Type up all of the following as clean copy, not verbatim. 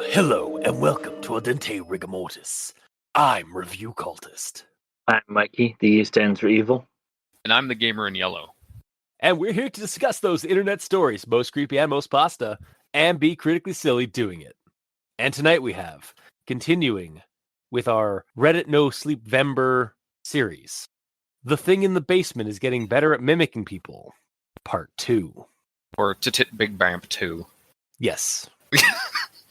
Hello, and welcome to Aldente Rigamortis. I'm Review Cultist. I'm Mikey, the E stands for evil. And I'm the gamer in yellow. And we're here to discuss those internet stories, most creepy and most pasta, and be critically silly doing it. And tonight we have, continuing with our Reddit Nosleep Vember series, The Thing in the Basement is Getting Better at Mimicking People, Part 2. Or Big Bamp 2. Yes.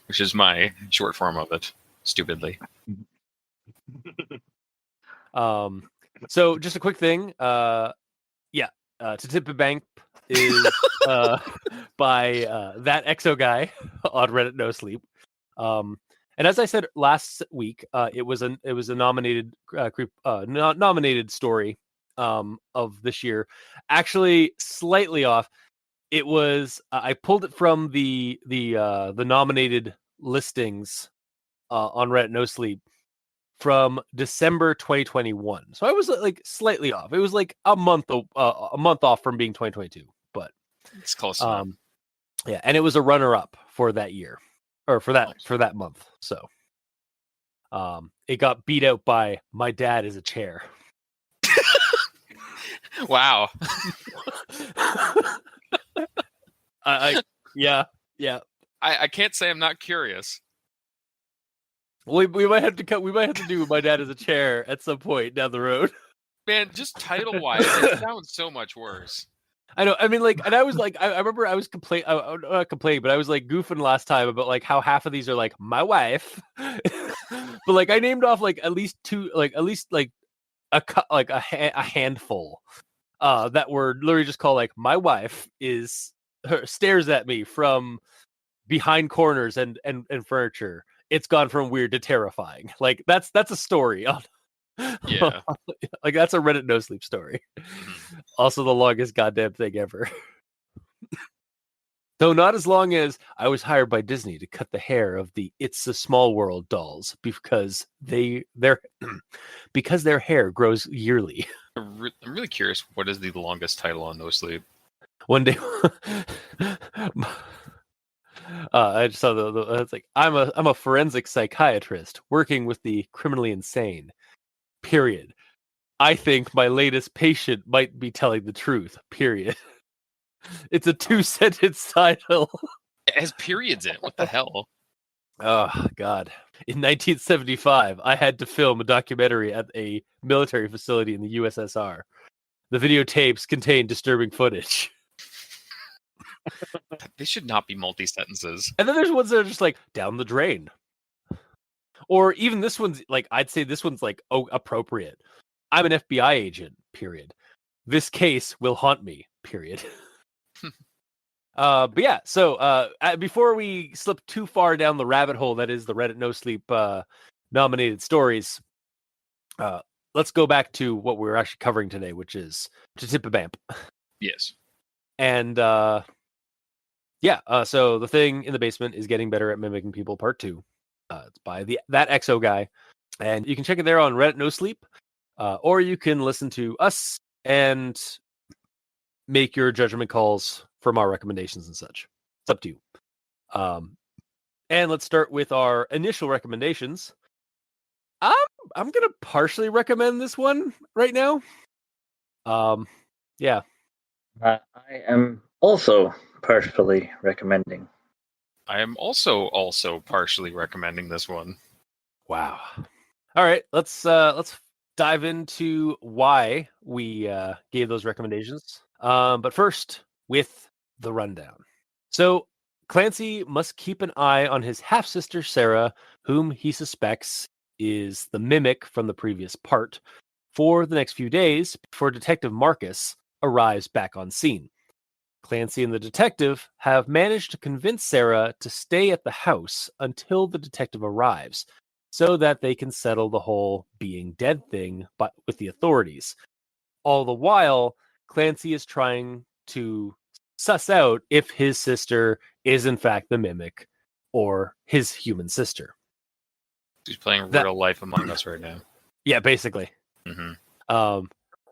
Which is my short form of it, stupidly. So just a quick thing. ThatExoGuy is by ThatExoGuy on Reddit Nosleep. And as I said last week, it was a nominated nominated story of this year. Actually, slightly off. It was I pulled it from the nominated listings on Reddit Nosleep from December 2021. So I was like slightly off. It was like a month off from being 2022, but it's close enough. Yeah, and it was a runner-up for that year, or for that month. So it got beat out by My Dad Is a Chair. Wow. Yeah. I can't say I'm not curious. We might have to do My Dad Is a Chair at some point down the road. Man, just title wise, it sounds so much worse. I know. I mean, like, and I was like, I remember I was complaining, but I was like goofing last time about like how half of these are like my wife, but like I named off like at least a handful that were literally just called like my wife stares at me from behind corners and furniture. It's gone from weird to terrifying. Like that's a story. Yeah. Like that's a Reddit Nosleep story. Also the longest goddamn thing ever. Though not as long as I was hired by Disney to cut the hair of the It's a Small World dolls because their hair grows yearly. I'm really curious, what is the longest title on Nosleep? One day I just saw it's like I'm a forensic psychiatrist working with the criminally insane. Period. I think my latest patient might be telling the truth. Period. It's a 2-sentence title. It has periods in it. What the hell? Oh God. In 1975, I had to film a documentary at a military facility in the USSR. The videotapes contain disturbing footage. They should not be multi-sentences. And then there's ones that are just like down the drain. Or even this one's like, I'd say this one's like, appropriate. I'm an FBI agent, period. This case will haunt me, period. But yeah, so before we slip too far down the rabbit hole that is the Reddit Nosleep nominated stories, let's go back to what we're actually covering today, which is ThatExoGuy. Yes. And so The Thing in the Basement is Getting Better at Mimicking People, Part 2. It's by ThatExoGuy. And you can check it there on Reddit Nosleep. Or you can listen to us and make your judgment calls from our recommendations and such. It's up to you. And let's start with our initial recommendations. I'm gonna partially recommend this one right now. Yeah. I am also partially recommending. I am also partially recommending this one. Wow. All right, let's dive into why we gave those recommendations. But first, with the rundown. So Clancy must keep an eye on his half-sister Sarah, whom he suspects is the mimic from the previous part, for the next few days before Detective Marcus arrives back on scene. Clancy and the detective have managed to convince Sarah to stay at the house until the detective arrives, so that they can settle the whole being dead thing with the authorities. All the while, Clancy is trying to suss out if his sister is in fact the mimic or his human sister. He's playing real life Among Us right now. Yeah, basically. Mm-hmm.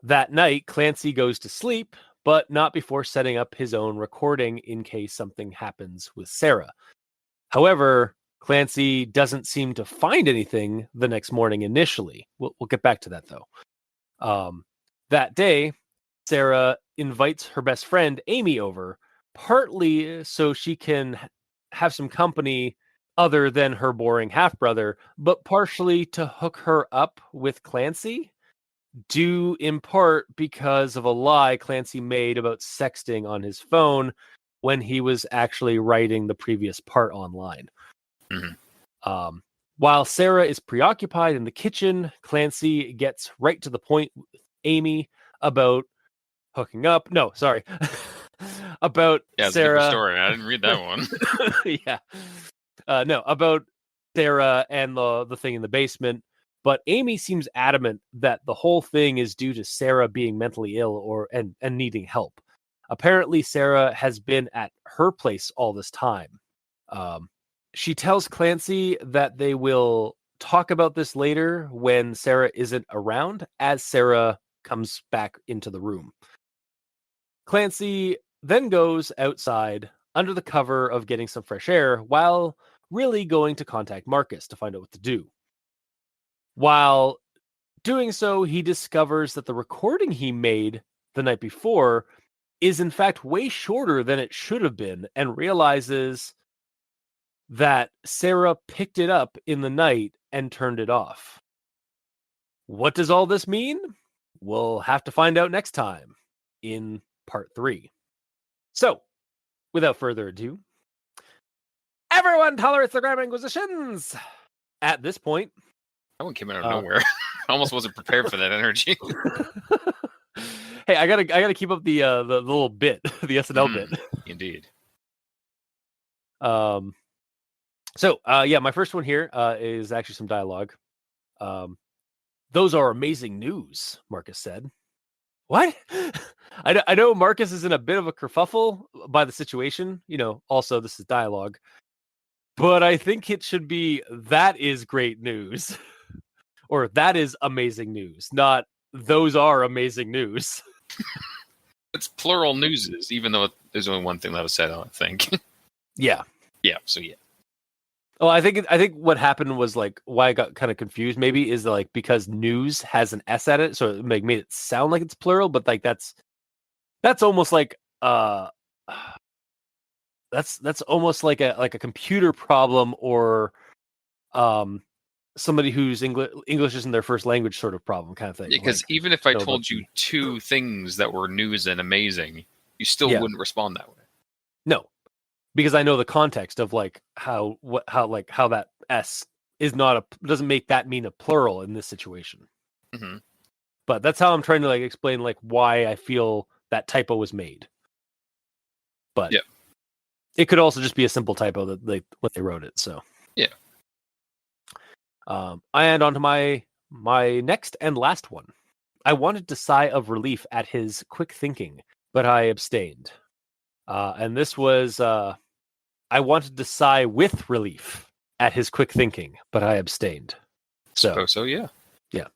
That night, Clancy goes to sleep, but not before setting up his own recording in case something happens with Sarah. However, Clancy doesn't seem to find anything the next morning initially. We'll get back to that, though. That day, Sarah invites her best friend, Amy, over, partly so she can have some company other than her boring half-brother, but partially to hook her up with Clancy, due in part because of a lie Clancy made about sexting on his phone when he was actually writing the previous part online. Mhm. While Sarah is preoccupied in the kitchen, Clancy gets right to the point with Amy about hooking up. No, sorry. About Yeah, it's a different Sarah. story. I didn't read that one. Yeah. No, about Sarah and the thing in the basement. But Amy seems adamant that the whole thing is due to Sarah being mentally ill and needing help. Apparently, Sarah has been at her place all this time. She tells Clancy that they will talk about this later when Sarah isn't around, as Sarah comes back into the room. Clancy then goes outside under the cover of getting some fresh air while really going to contact Marcus to find out what to do. While doing so, he discovers that the recording he made the night before is in fact way shorter than it should have been, and realizes that Sarah picked it up in the night and turned it off. What does all this mean? We'll have to find out next time in part 3. So, without further ado, everyone tolerates the Grammar Inquisitions! At this point, That one came out of nowhere. I almost wasn't prepared for that energy. hey, I gotta keep up the little bit, the SNL bit. Indeed. So, my first one here is actually some dialogue. Those are amazing news, Marcus said. What? I know Marcus is in a bit of a kerfuffle by the situation. Also, this is dialogue. But I think it should be, that is great news. Or that is amazing news, not those are amazing news. It's plural newses, even though there's only one thing that was said, I think. Yeah. Yeah, so yeah. Oh, I think what happened was, like, why I got kind of confused maybe is like because news has an S at it, so it made it sound like it's plural, but like that's almost like that's almost like a computer problem, or somebody whose English isn't their first language sort of problem kind of thing. Because like, even if I told you two things that were news and amazing, you still wouldn't respond that way. No. Because I know the context of like how that S is doesn't make that mean a plural in this situation. Mm-hmm. But that's how I'm trying to like explain like why I feel that typo was made. But yeah, it could also just be a simple typo that when they wrote it. So yeah. And on to my next and last one. I wanted to sigh of relief at his quick thinking, but I abstained. And this was I wanted to sigh with relief at his quick thinking, but I abstained. So yeah. Yeah.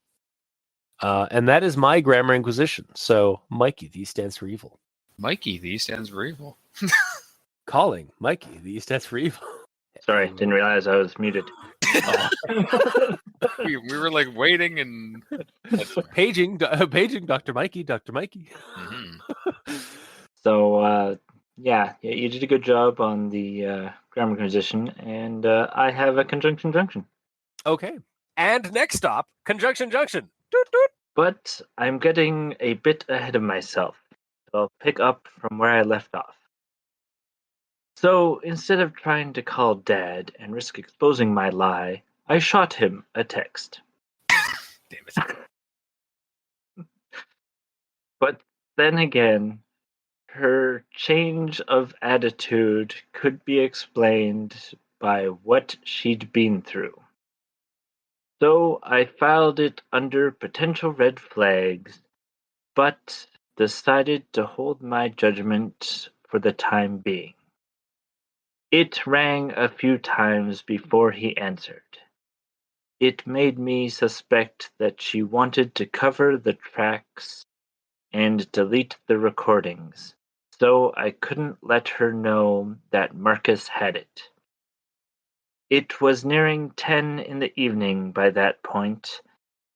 And that is my Grammar Inquisition. So, Mikey, the E stands for evil. Mikey, the E stands for evil. Calling Mikey, the E stands for evil. Sorry, didn't realize I was muted. we were like waiting and paging Dr. Mikey. Mm-hmm. So, yeah, you did a good job on the grammar conjunction, and I have a conjunction junction. Okay. And next stop, conjunction junction. Doot, doot. But I'm getting a bit ahead of myself. So I'll pick up from where I left off. So instead of trying to call Dad and risk exposing my lie, I shot him a text. Damn it. But then again, her change of attitude could be explained by what she'd been through. So I filed it under potential red flags, but decided to hold my judgment for the time being. It rang a few times before he answered. It made me suspect that she wanted to cover the tracks and delete the recordings, so I couldn't let her know that Marcus had it. It was nearing 10 in the evening by that point,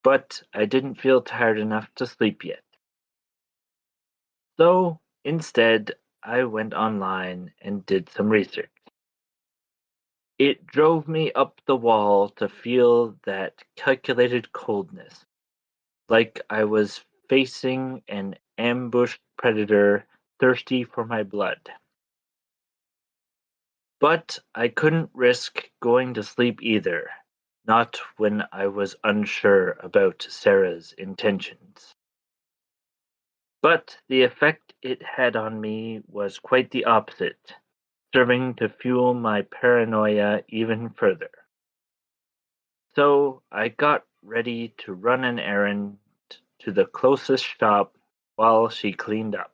but I didn't feel tired enough to sleep yet. So, instead, I went online and did some research. It drove me up the wall to feel that calculated coldness, like I was facing an ambushed predator thirsty for my blood. But I couldn't risk going to sleep either, not when I was unsure about Sarah's intentions. But the effect it had on me was quite the opposite, serving to fuel my paranoia even further. So I got ready to run an errand to the closest shop while she cleaned up.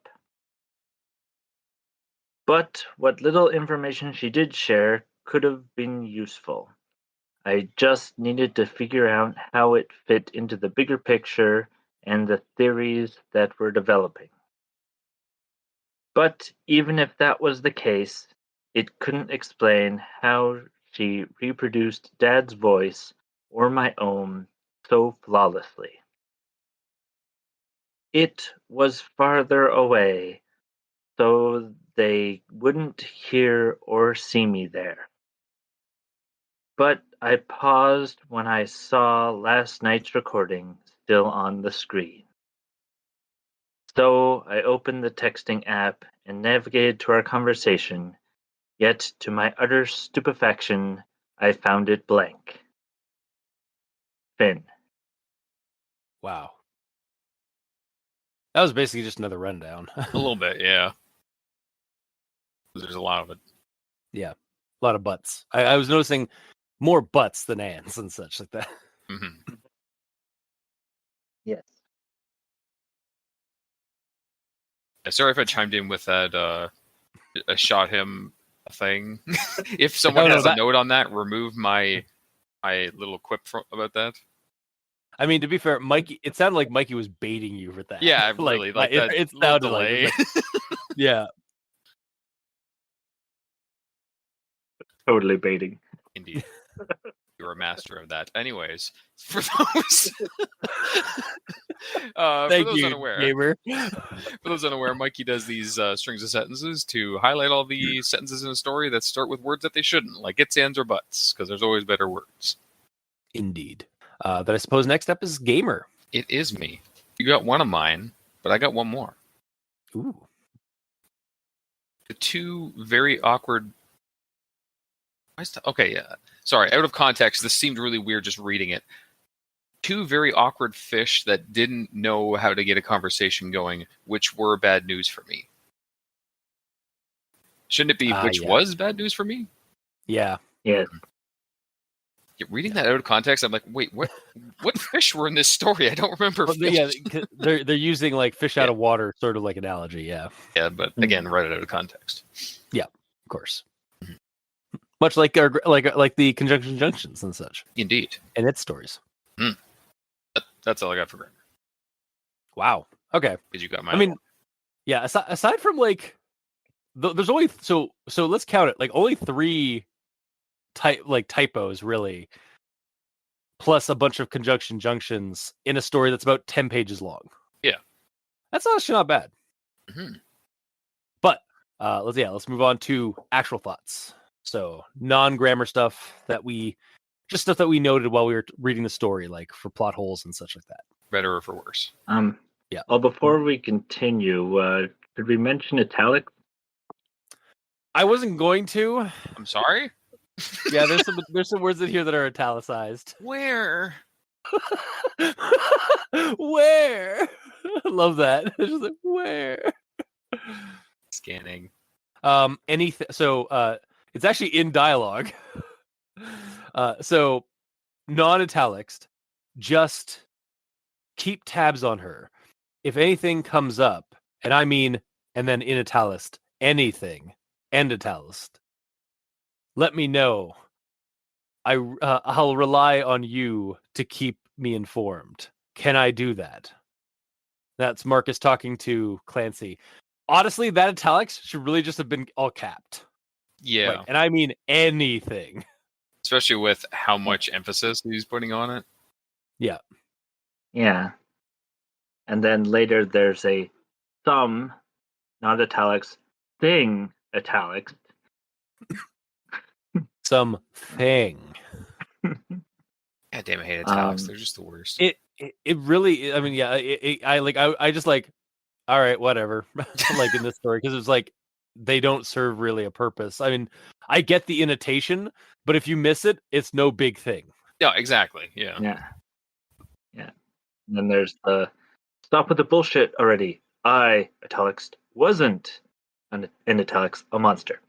But what little information she did share could have been useful. I just needed to figure out how it fit into the bigger picture and the theories that were developing. But even if that was the case, it couldn't explain how she reproduced Dad's voice or my own so flawlessly. It was farther away, so they wouldn't hear or see me there. But I paused when I saw last night's recording still on the screen. So I opened the texting app and navigated to our conversation, yet to my utter stupefaction, I found it blank. Finn. Wow. That was basically just another rundown. A little bit, yeah. There's a lot of it. Yeah. A lot of butts. I was noticing more butts than ands and such like that. Mm-hmm. Yes. Sorry if I chimed in with that I shot him thing. If someone has a note on that, remove my little quip about that. I mean, to be fair, Mikey, it sounded like Mikey was baiting you for that. Yeah, really. Like that it little sounded delay. like yeah. Totally baiting. Indeed. You're a master of that. Anyways, for those Thank for those you, unaware, gamer. For those unaware, Mikey does these strings of sentences to highlight all the sentences in a story that start with words that they shouldn't, like its, ands, or buts, because there's always better words. Indeed. But I suppose next up is gamer. It is me. You got one of mine, but I got one more. Ooh. The two very awkward. Okay, yeah. Sorry, out of context, this seemed really weird just reading it. Two very awkward fish that didn't know how to get a conversation going, which were bad news for me. Shouldn't it be which was bad news for me? Yeah. Yes. Reading that out of context, I'm like, wait, what fish were in this story? I don't remember. Well, yeah, they're using like fish out of water sort of like analogy, yeah. Yeah, but again, write it out of context. Yeah, of course. Much like like the conjunction junctions and such. Indeed. And its stories. That's all I got for grammar. Wow. Okay. Because you got my. I mean, yeah. Aside from like, there's only so let's count it. Like only 3 typos really, plus a bunch of conjunction junctions in a story that's about 10 pages long. Yeah. That's actually not bad. Mm-hmm. But let's move on to actual thoughts. So non-grammar stuff that we noted while we were reading the story, like for plot holes and such like that. Better or for worse? Yeah. Well, before we continue, did we mention italic? I wasn't going to. I'm sorry. Yeah, there's some words in here that are italicized. Where? Where? Love that. It's just like, where? Scanning. Anything. So it's actually in dialogue. So non-italics, just keep tabs on her. If anything comes up, and I mean, and then in italicized, anything, and italicized, let me know. I'll rely on you to keep me informed. Can I do that? That's Marcus talking to Clancy. Honestly, that italics should really just have been all capped. Yeah. Like, and I mean anything. especially with how much emphasis he's putting on it. Yeah. Yeah. And then later there's a some, not italics, thing italics. Something. God damn, I hate italics. They're just the worst. It really. I mean, yeah. I just like. All right, whatever. Like in this story, because it's like they don't serve really a purpose. I mean, I get the annotation, but if you miss it, it's no big thing. Yeah, exactly. Yeah. Yeah. Yeah. And then there's the stop with the bullshit already. I, italics, wasn't in italics a monster.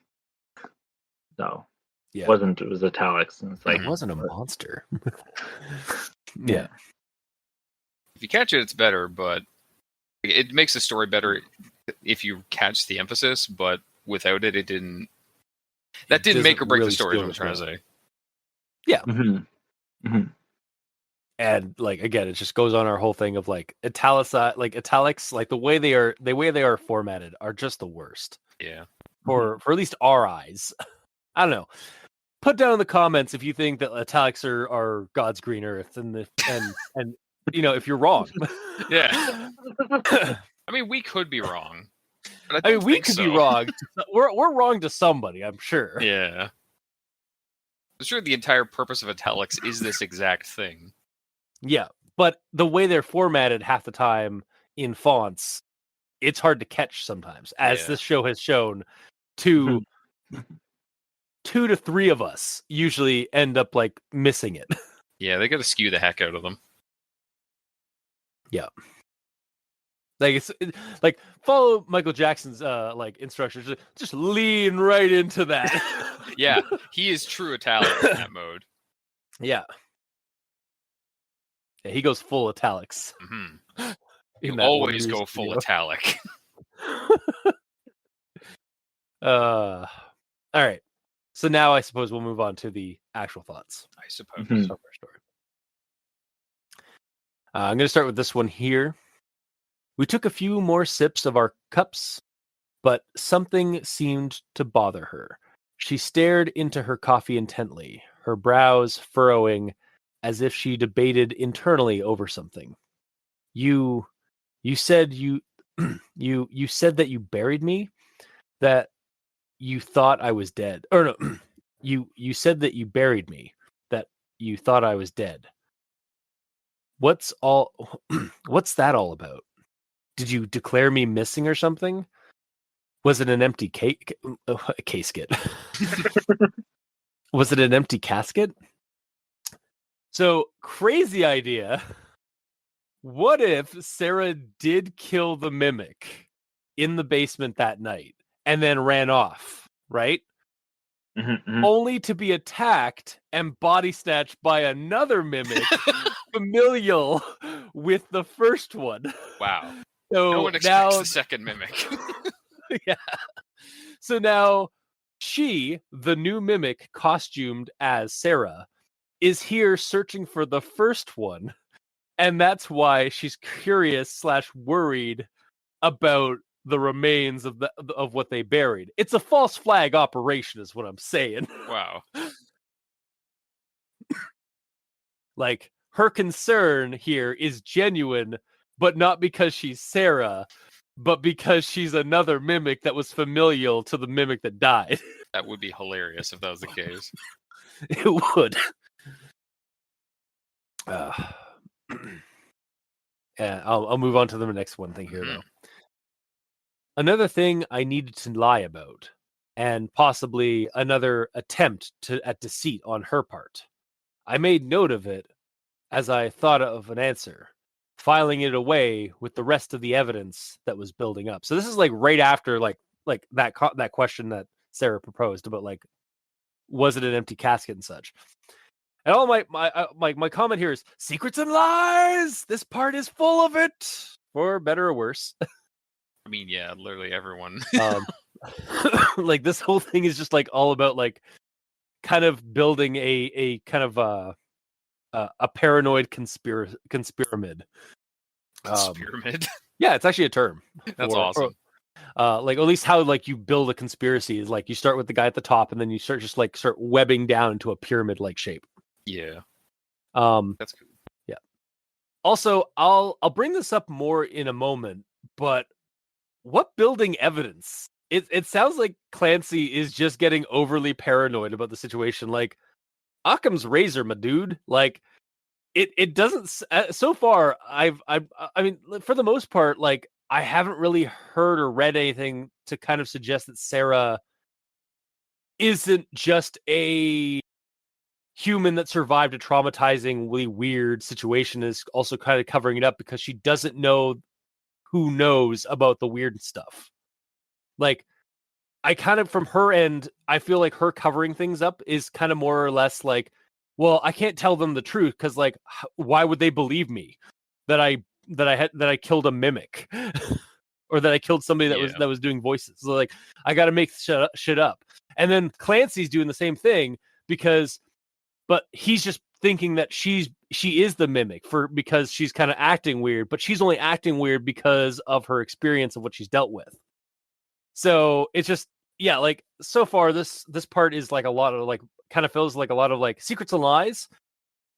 So Yeah, wasn't, it was italics. And it's like it wasn't a monster. Yeah. If you catch it, it's better, but it makes the story better if you catch the emphasis, but without it, it didn't. That didn't make or break the story, is what I'm trying to say. Yeah. Mm-hmm. And like again, it just goes on our whole thing of like italics, like the way they are formatted are just the worst. Yeah. For at least our eyes. I don't know. Put down in the comments if you think that italics are God's green earth, and you know if you're wrong. Yeah. I mean, we could be wrong. But I mean, we could be wrong. We're wrong to somebody, I'm sure. Yeah. I'm sure the entire purpose of italics is this exact thing. Yeah, but the way they're formatted half the time in fonts, it's hard to catch sometimes, as this show has shown. 2 to 3 of us usually end up like missing it. Yeah, they got to skew the heck out of them. Yeah. Like like follow Michael Jackson's like instructions. Just lean right into that. Yeah, he is true italic in that mode. Yeah. Yeah, he goes full italics. Mm-hmm. You always go full italic. All right. So now I suppose we'll move on to the actual thoughts. I suppose. Mm-hmm. Of our story. I'm going to start with this one here. We took a few more sips of our cups, but something seemed to bother her. She stared into her coffee intently, her brows furrowing as if she debated internally over something. You said you said that you buried me, that you thought I was dead. Or no, you said that you buried me, that you thought I was dead. What's that all about? Did you declare me missing or something? Was it an empty casket? Was it an empty casket? So, crazy idea. What if Sarah did kill the mimic in the basement that night and then ran off, right? Mm-hmm. Only to be attacked and body snatched by another mimic familial with the first one. Wow. So no one expects the second mimic. Yeah. So now she, the new mimic costumed as Sarah, is here searching for the first one. And that's why she's curious / worried about the remains of what they buried. It's a false flag operation is what I'm saying. Wow. Like, her concern here is genuine, but not because she's Sarah, but because she's another mimic that was familial to the mimic that died. That would be hilarious if that was the case. It would. Yeah, I'll move on to the next one thing here, though. Another thing I needed to lie about, and possibly another attempt at deceit on her part. I made note of it as I thought of an answer, filing it away with the rest of the evidence that was building up. So this is like right after like that question that Sarah proposed about like, was it an empty casket and such. And all my comment here is secrets and lies. This part is full of it, for better or worse. I mean, yeah, literally everyone. Like this whole thing is just like all about like kind of building a kind of a paranoid conspiramid. Conspiramid. Yeah, it's actually a term. That's awesome. Like at least how like you build a conspiracy is like you start with the guy at the top and then you start webbing down into a pyramid like shape. Yeah. That's cool. Yeah. Also, I'll bring this up more in a moment, but what building evidence? It sounds like Clancy is just getting overly paranoid about the situation. Like Occam's razor, my dude. Like it doesn't. So far, I mean, for the most part, like I haven't really heard or read anything to kind of suggest that Sarah isn't just a human that survived a traumatizingly weird situation, is also kind of covering it up because she doesn't know who knows about the weird stuff. Like, I kind of, from her end, I feel like her covering things up is kind of more or less like, well, I can't tell them the truth because, like, why would they believe me that I killed a mimic or that I killed somebody that was doing voices? So, like, I got to make shit up. And then Clancy's doing the same thing but he's just thinking that she is the mimic because she's kind of acting weird, but she's only acting weird because of her experience of what she's dealt with. So it's just, yeah, like so far this part is like a lot of like kind of feels like a lot of like secrets and lies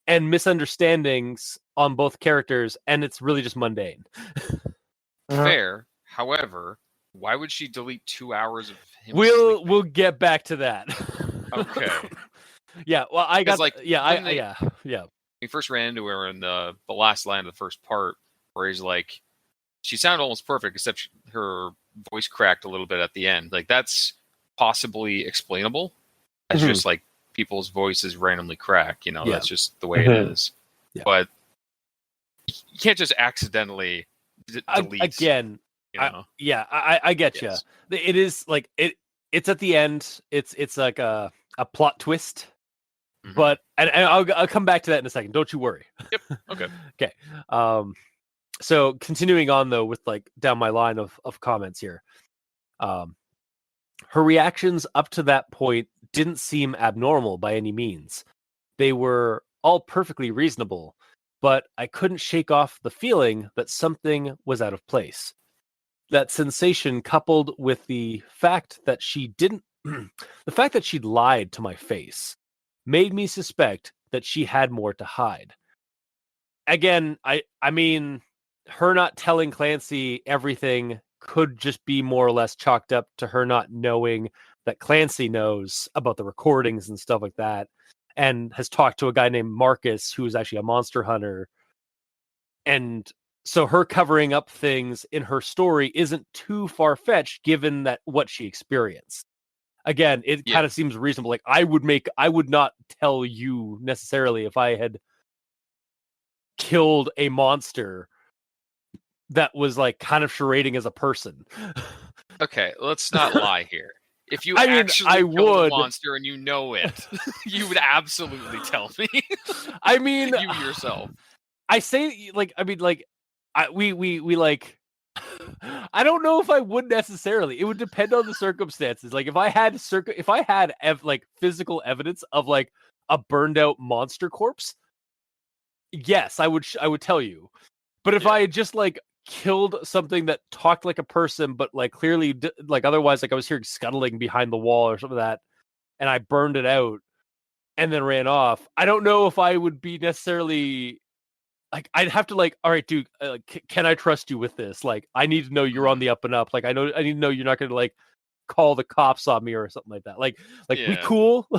and misunderstandings on both characters, and it's really just mundane. Fair. However, why would she delete 2 hours of him? We'll get back to that. Okay. Yeah, well, I got like yeah. We first ran into her in the last line of the first part, where he's like, she sounded almost perfect, except her voice cracked a little bit at the end. Like that's possibly explainable. It's just like people's voices randomly crack. You know, that's just the way it is. Yeah. But you can't just accidentally delete again. You know? I get you. It is like it's at the end. It's like a plot twist. But and I'll come back to that in a second. Don't you worry. Yep. Okay. Okay. So continuing on though with like down my line of comments here. Her reactions up to that point didn't seem abnormal by any means. They were all perfectly reasonable, but I couldn't shake off the feeling that something was out of place. That sensation, coupled with the fact that she'd lied to my face, made me suspect that she had more to hide. Again, I mean, her not telling Clancy everything could just be more or less chalked up to her not knowing that Clancy knows about the recordings and stuff like that, and has talked to a guy named Marcus who's actually a monster hunter. And so her covering up things in her story isn't too far-fetched given that what she experienced. Again, it kind of seems reasonable. Like I would not tell you necessarily if I had killed a monster that was like kind of charading as a person. Okay, let's not lie here. If you actually killed a monster and you know it, you would absolutely tell me. I mean, you yourself. I say like, I mean, like, we like. I don't know if I would necessarily. It would depend on the circumstances. Like if I had like physical evidence of like a burned out monster corpse, yes, I would tell you. But if I had just like killed something that talked like a person, but like clearly like otherwise, like I was hearing scuttling behind the wall or something like that, and I burned it out and then ran off, I don't know if I would be necessarily like, I'd have to like, all right, dude, can I trust you with this? Like, I need to know you're on the up and up. Like, I need to know you're not going to like call the cops on me or something like that. Like we cool.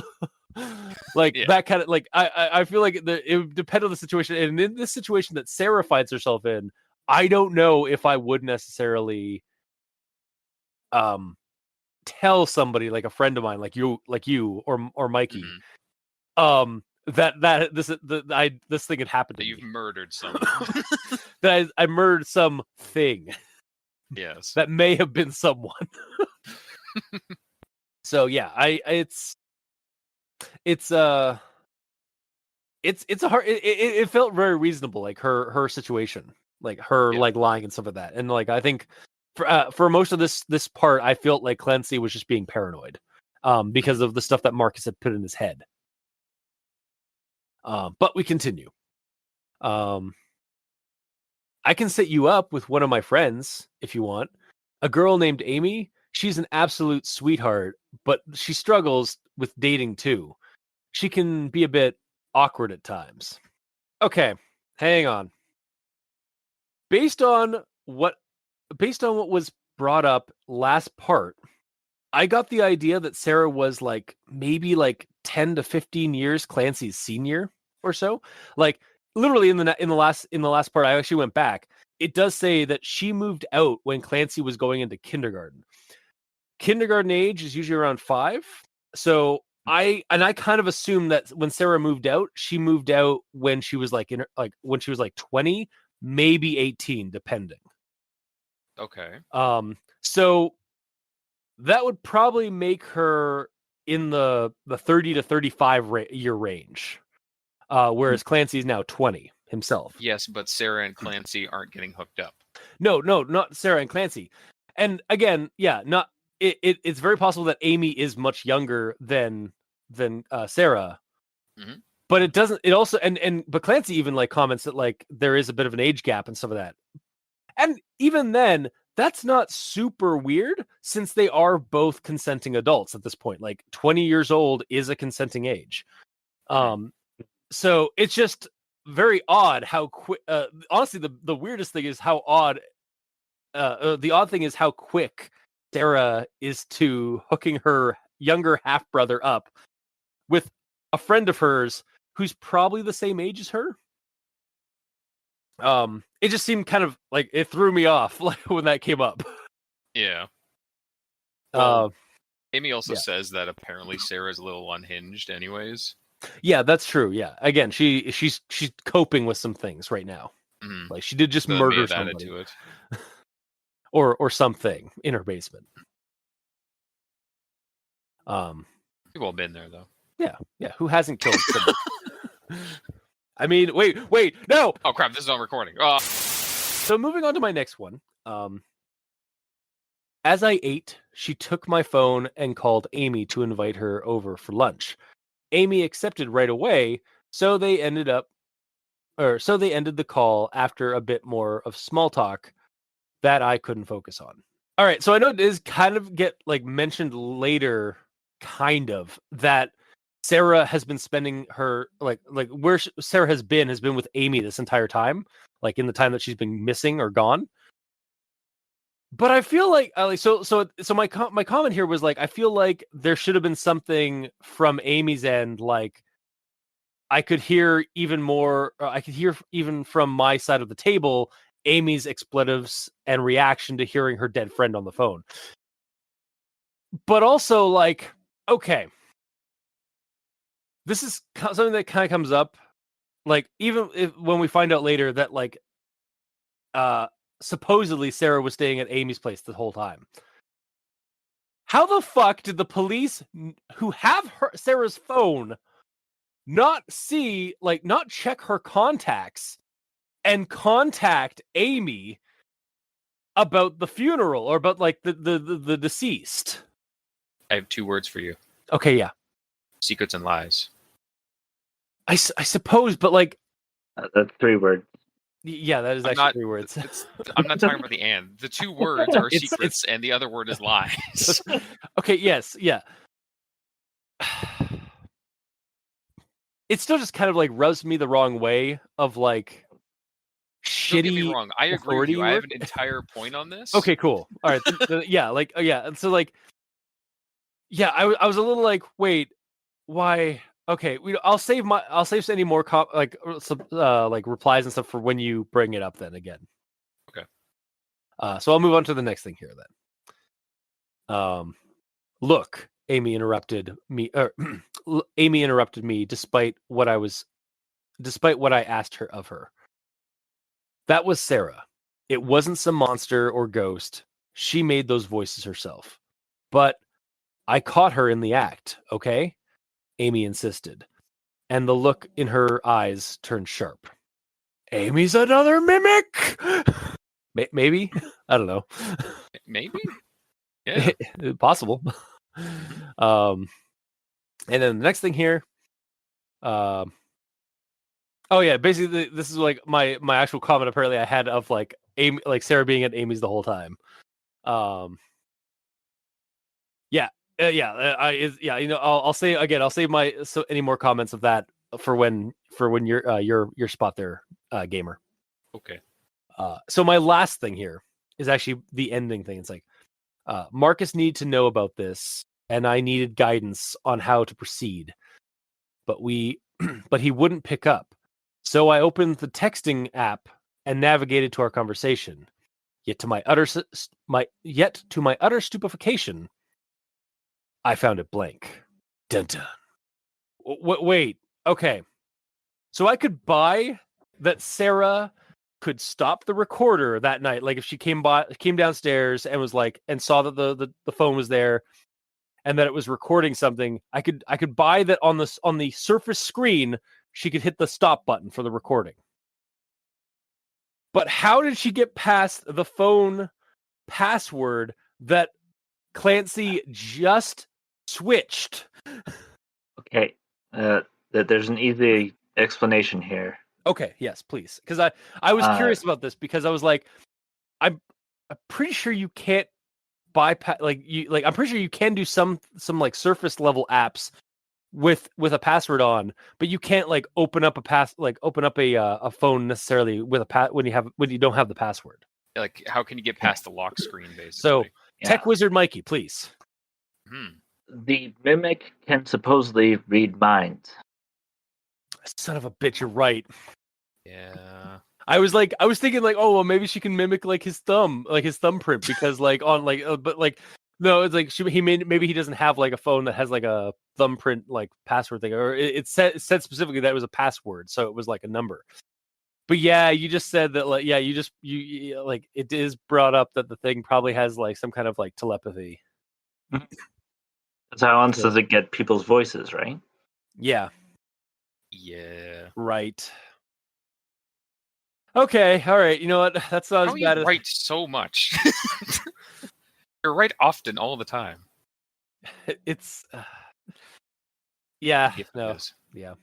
Like that kind of like, I feel like it would depend on the situation. And in this situation that Sarah finds herself in, I don't know if I would necessarily tell somebody like a friend of mine, like you or Mikey, this thing had happened to you've me. murdered someone. That I murdered something. Yes. That may have been someone. So yeah, it's a hard, it felt very reasonable, like her situation, like her like lying and stuff like that. And like I think for most of this part, I felt like Clancy was just being paranoid because of the stuff that Marcus had put in his head. But we continue. I can set you up with one of my friends if you want. A girl named Amy. She's an absolute sweetheart, but she struggles with dating too. She can be a bit awkward at times. Okay, hang on. Based on what was brought up last part, I got the idea that Sarah was like maybe like 10 to 15 years Clancy's senior or so. Like literally in the last part, I actually went back. It does say that she moved out when Clancy was going into kindergarten. Kindergarten age is usually around 5. So I kind of assume that when Sarah moved out, she moved out when she was like when she was like 20, maybe 18, depending. Okay. So that would probably make her in the 30 to 35 year range. Whereas Clancy is now 20 himself. Yes, but Sarah and Clancy aren't getting hooked up. No, not Sarah and Clancy. And again, yeah, not it's very possible that Amy is much younger than Sarah. Mhm. But it doesn't. It also but Clancy even like comments that like there is a bit of an age gap and some of that. And even then, that's not super weird since they are both consenting adults at this point. Like 20 years old is a consenting age. So it's just very odd how quick. Honestly, the weirdest thing is how odd. The odd thing is how quick Sarah is to hooking her younger half brother up with a friend of hers who's probably the same age as her. It just seemed kind of like it threw me off like when that came up. Yeah. Well, Amy also says that apparently Sarah's a little unhinged anyways. Yeah, that's true. Yeah. Again, she's coping with some things right now. Mm-hmm. Like she did just murder somebody. To it. or something in her basement. We've all been there though. Yeah. Who hasn't killed someone? I mean, wait, no! Oh crap, this is on recording. So moving on to my next one. As I ate, she took my phone and called Amy to invite her over for lunch. Amy accepted right away, so they ended the call after a bit more of small talk that I couldn't focus on. All right, so I know it is kind of get like mentioned later, kind of, that Sarah has been spending her like where Sarah has been with Amy this entire time, like in the time that she's been missing or gone. But I feel like so my comment here was like I feel like there should have been something from Amy's end, like I could hear even more. I could hear even from my side of the table Amy's expletives and reaction to hearing her dead friend on the phone. But also, like, okay, this is something that kind of comes up, like even when we find out later that like, supposedly Sarah was staying at Amy's place the whole time. How the fuck did the police who have Sarah's phone not check her contacts and contact Amy about the funeral or about like the deceased? I have 2 words for you. Okay, yeah. Secrets and lies. I suppose, but like that's 3 words. Yeah, that is actually 3 words. I'm not talking about the and. The 2 words are secrets, and the other word is lies. Okay, yes, yeah. It still just kind of like rubs me the wrong way of like shitty. Don't get me wrong. I agree with you. I have an entire point on this. Okay, cool. All right, yeah, like yeah. And so like, yeah, I was a little like, wait, why? Okay, I'll save any more replies and stuff for when you bring it up then again. Okay. So I'll move on to the next thing here then. Look, Amy interrupted me. Amy interrupted me despite what I asked her of her. That was Sarah. It wasn't some monster or ghost. She made those voices herself. But I caught her in the act, okay? Amy insisted, and the look in her eyes turned sharp. Amy's another mimic? Maybe? I don't know. Maybe? Yeah. Possible. And then the next thing here. Oh yeah, basically this is like my actual comment apparently I had of like Amy, like Sarah being at Amy's the whole time. Yeah, I'll say again. I'll save any more comments of that for when your spot there, gamer. Okay. So my last thing here is actually the ending thing. It's like Marcus needed to know about this, and I needed guidance on how to proceed. But but he wouldn't pick up. So I opened the texting app and navigated to our conversation. Yet to my utter stupefaction, I found it blank. Dun dun. Wait. Okay. So I could buy that Sarah could stop the recorder that night. Like if she came downstairs and was like, and saw that the phone was there and that it was recording something, I could buy that on the Surface screen, she could hit the stop button for the recording. But how did she get past the phone password that Clancy just switched? Okay, there's an easy explanation here. Okay, yes, please. Because I was curious about this because I was like, I'm pretty sure you can't bypass I'm pretty sure you can do some like surface level apps with a password on, but you can't like open up a phone necessarily with a when you don't have the password. Like, how can you get past the lock screen, basically? So, Tech Wizard Mikey, please. The Mimic can supposedly read minds. Son of a bitch, you're right. Yeah. I was thinking like, oh well, maybe she can mimic like his thumbprint because like on like, but like no, it's like maybe he doesn't have like a phone that has like a thumbprint like password thing, or it said specifically that it was a password, so it was like a number. But yeah, you just said that like you like it is brought up that the thing probably has like some kind of like telepathy. So how else does it get people's voices, right? Yeah. Yeah. Right. Okay, all right. You know what? That's not as bad as write so much. You're right often, all the time. It's yeah. If No. it is. Yeah.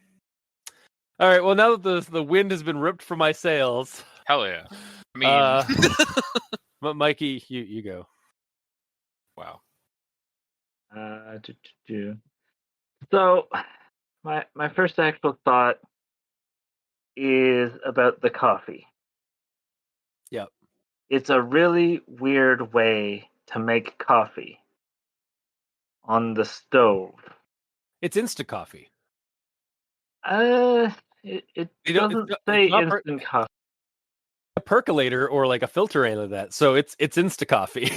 All right. Well, now that the wind has been ripped from my sails. Hell yeah. I mean, Mikey, you go. Wow. So, my first actual thought is about the coffee. Yep. It's a really weird way to make coffee on the stove. It's instant coffee. It doesn't say instant coffee. A percolator or like a filter and of that. So it's instant coffee.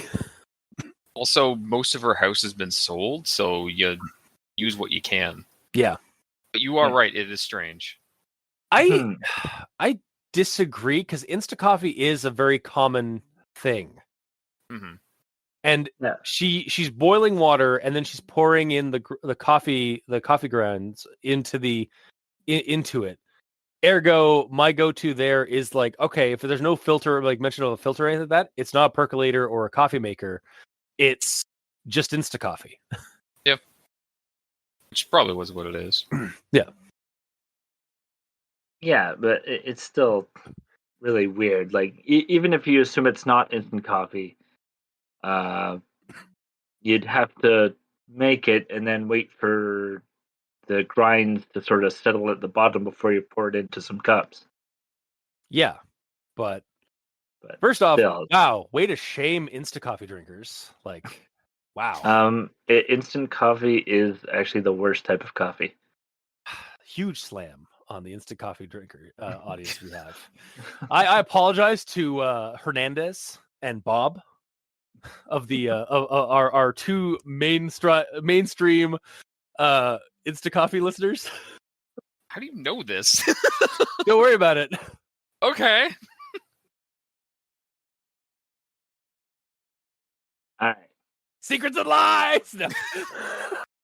Also, most of her house has been sold, so you use what you can. Yeah. But you are right, it is strange. I disagree because instant coffee is a very common thing. Mm-hmm. And she's boiling water and then she's pouring in the coffee grounds into it. Ergo, my go-to there is like, okay, if there's no filter, like mentioned of a filter or anything like that, it's not a percolator or a coffee maker. It's just Insta coffee. Yep. Which probably was what it is. Yeah. Yeah, but it's still really weird. Like, even if you assume it's not instant coffee, you'd have to make it and then wait for the grinds to sort of settle at the bottom before you pour it into some cups. Yeah, but first off, still, wow, way to shame Insta coffee drinkers. Like, wow. Instant coffee is actually the worst type of coffee. Huge slam on the instant coffee drinker audience we have. I apologize to Hernandez and Bob of the of our two mainstream Insta coffee listeners. How do you know this? Don't worry about it. Okay. All right. Secrets and lies. No.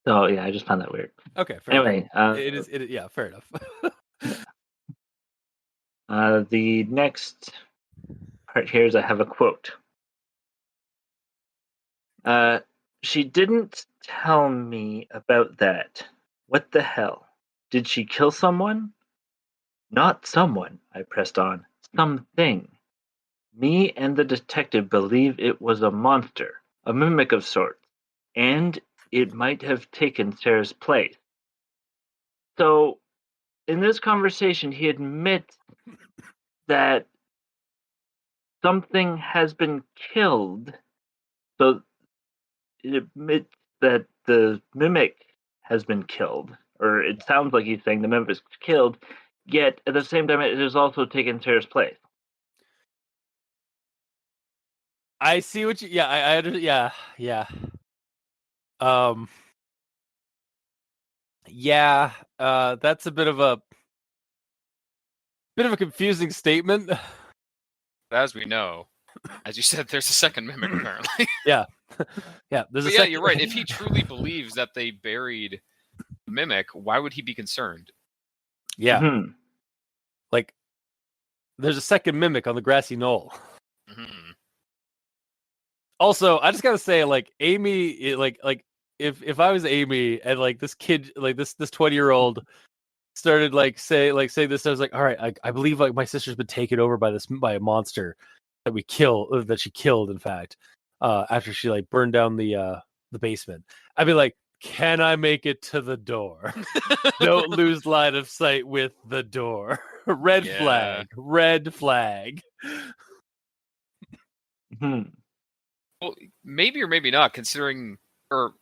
Oh yeah, I just found that weird. Okay. Fair anyway, enough. Yeah, fair enough. The next part here is I have a quote. She didn't tell me about that. What the hell? Did she kill someone? Not someone, I pressed on. Something. Me and the detective believe it was a monster, a mimic of sorts, and it might have taken Sarah's place. So, in this conversation, he admits that something has been killed. So, it admits that the mimic has been killed, or it sounds like he's saying the mimic is killed, yet at the same time, it has also taken Sarah's place. I see what you. Yeah, I understand. Yeah. Yeah. That's a bit of a confusing statement. As we know, as you said, there's a second mimic apparently. Yeah. Yeah. There's But a second. you're right. If he truly believes that they buried the mimic, why would he be concerned? Yeah. Mm-hmm. Like, there's a second mimic on the grassy knoll. Mm-hmm. Also, I just gotta say, like, Amy, like if I was Amy and like this kid, like this 20-year-old started saying this, I was like, all right, I believe like my sister's been taken over by a monster that she killed, in fact, after she like burned down the basement. I'd be like, can I make it to the door? Don't lose line of sight with the door. Red flag. Mm-hmm. Well, maybe or maybe not, considering or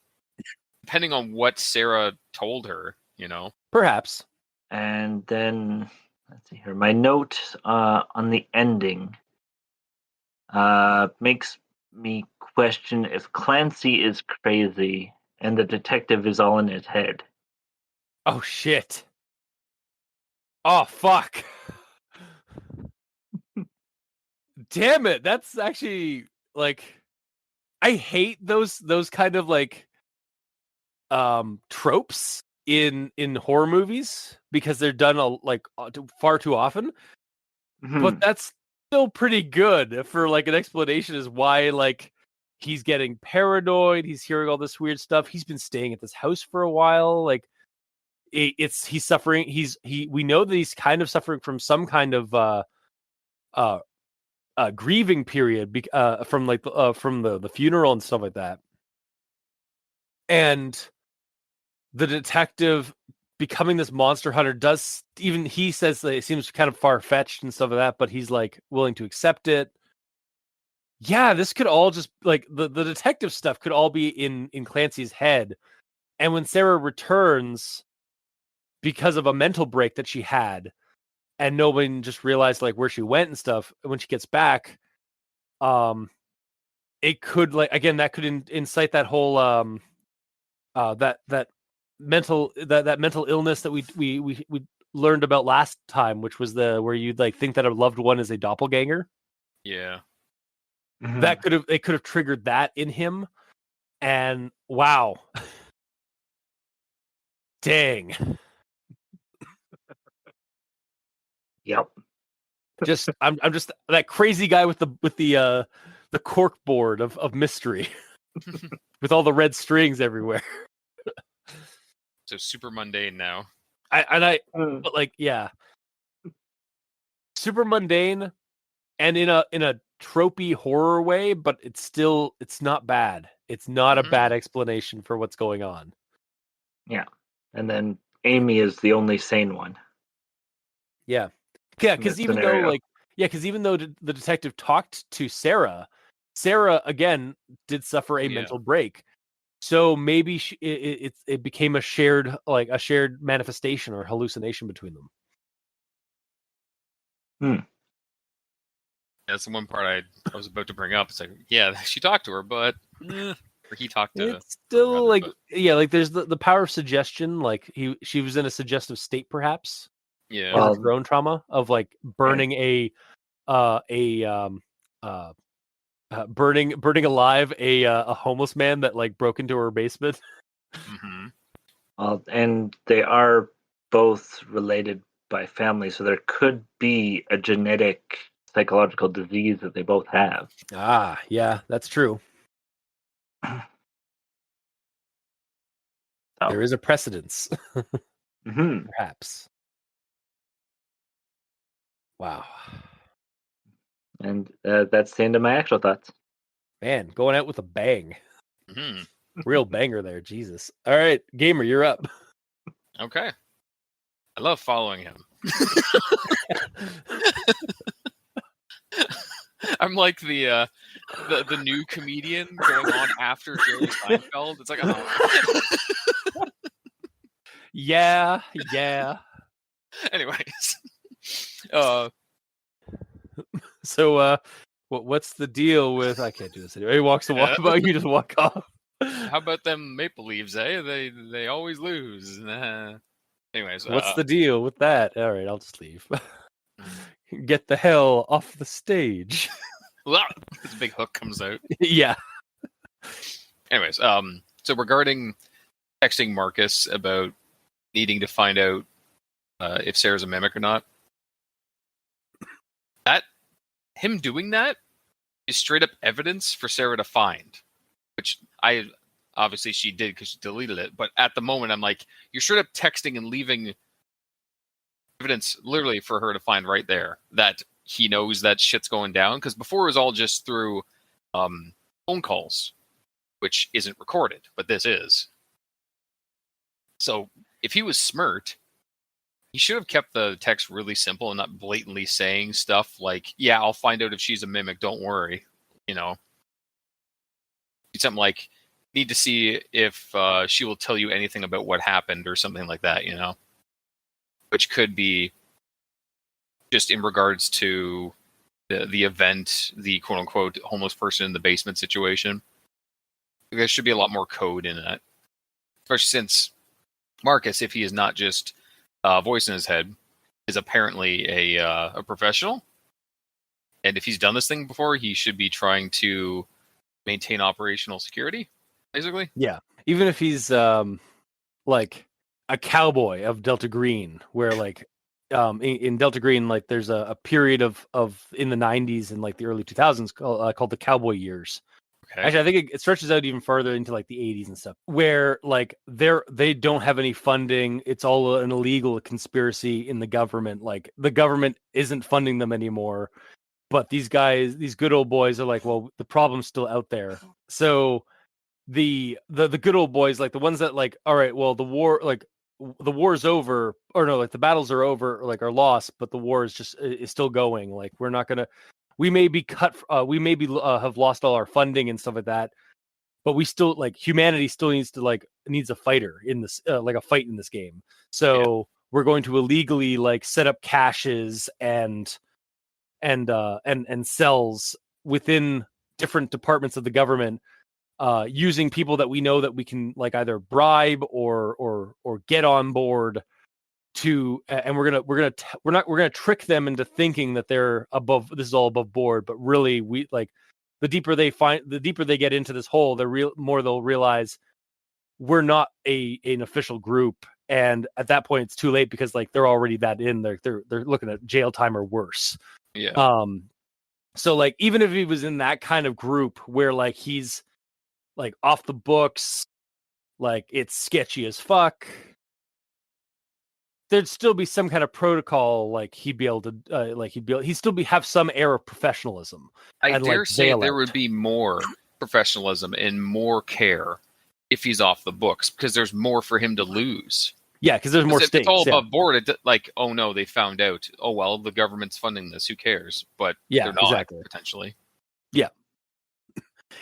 depending on what Sarah told her, Perhaps. And then, let's see here. My note on the ending makes me question if Clancy is crazy and the detective is all in his head. Oh shit. Oh fuck. Damn it. That's actually like, I hate those kind of like tropes in horror movies because they're done far too often. But that's still pretty good for like an explanation as why like he's getting paranoid, he's hearing all this weird stuff. He's been staying at this house for a while. Like he's suffering. We know that he's kind of suffering from some kind of grieving period from the funeral and stuff like that. And the detective becoming this monster hunter does, even he says that it seems kind of far-fetched and stuff like that, but he's like willing to accept it. Yeah, this could all just like the detective stuff could all be in Clancy's head. And when Sarah returns because of a mental break that she had and no one just realized like where she went and stuff, when she gets back, it could like, again, that could incite that whole that mental illness that we learned about last time, which was where you'd like think that a loved one is a doppelganger. Yeah. Mm-hmm. That could have triggered that in him. And wow. Dang. Yep. I'm just that crazy guy with the cork board of mystery with all the red strings everywhere. So super mundane now. But like, yeah, super mundane and in a tropey horror way, but it's not bad. It's not a bad explanation for what's going on. Yeah. And then Amy is the only sane one. Yeah, because even though the detective talked to Sarah again did suffer a mental break. So maybe it became a shared manifestation or hallucination between them. That's the one part I was about to bring up. It's like, yeah, she talked to her, but or he talked to. It's still her rather, like there's the power of suggestion. Like she was in a suggestive state, perhaps. Yeah. Of her own trauma of like burning burning alive a homeless man that like broke into her basement. And they are both related by family, so there could be a genetic psychological disease that they both have. Ah, yeah, that's true. There is a precedence. Perhaps. Wow. And that's the end of my actual thoughts. Man, going out with a bang. Mm-hmm. Real banger there, Jesus. All right, Gamer, you're up. Okay. I love following him. I'm like the new comedian going on after Jerry Seinfeld. It's like, oh. Yeah. Anyways, So, what's the deal with? I can't do this anymore. He walks the walk about. You just walk off. How about them Maple Leaves? They always lose. Anyways, What's the deal with that? All right, I'll just leave. Get the hell off the stage. this big hook comes out. Yeah. Anyways, so regarding texting Marcus about needing to find out if Sarah's a mimic or not, him doing that is straight up evidence for Sarah to find, which obviously she did because she deleted it. But at the moment, I'm like, you're straight up texting and leaving evidence literally for her to find right there that he knows that shit's going down. Because before it was all just through phone calls, which isn't recorded, but this is. So if he was smart, he should have kept the text really simple and not blatantly saying stuff like, yeah, I'll find out if she's a mimic, don't worry. Something like, need to see if she will tell you anything about what happened or something like that, which could be just in regards to the event, the quote unquote homeless person in the basement situation. There should be a lot more code in that, especially since Marcus, if he is not just voice in his head, is apparently a professional, and if he's done this thing before, he should be trying to maintain operational security, basically. Yeah, even if he's like a cowboy of Delta Green, where like in Delta Green, like there's a period of in the 90s and like the early 2000s called the cowboy years. Okay. Actually, I think it stretches out even further into like the 80s and stuff, where like they don't have any funding. It's all an illegal conspiracy in the government. Like the government isn't funding them anymore. But these guys, these good old boys are like, well, the problem's still out there. So the good old boys, like the ones that like, all right, well, the war's over, or no, like the battles are over, or like are lost, but the war is still going. Like we may be have lost all our funding and stuff like that, but we still, like, humanity still needs a fighter in this, like a fight in this game. So we're going to illegally like set up caches and cells within different departments of the government, using people that we know that we can like either bribe or get on board to, and we're gonna trick them into thinking that they're above, this is all above board, but really we like the deeper they get into this hole, more they'll realize we're not an official group, and at that point it's too late because like they're already that in, they're looking at jail time or worse. Yeah. So like even if he was in that kind of group where like he's like off the books, like it's sketchy as fuck, there'd still be some kind of protocol. Like he'd still have some air of professionalism. I dare say there would be more professionalism and more care if he's off the books, because there's more for him to lose. Yeah, because there's more stakes. It's all above board. Like, oh no, they found out. Oh well, the government's funding this. Who cares? But yeah, they're not, exactly. Potentially. Yeah.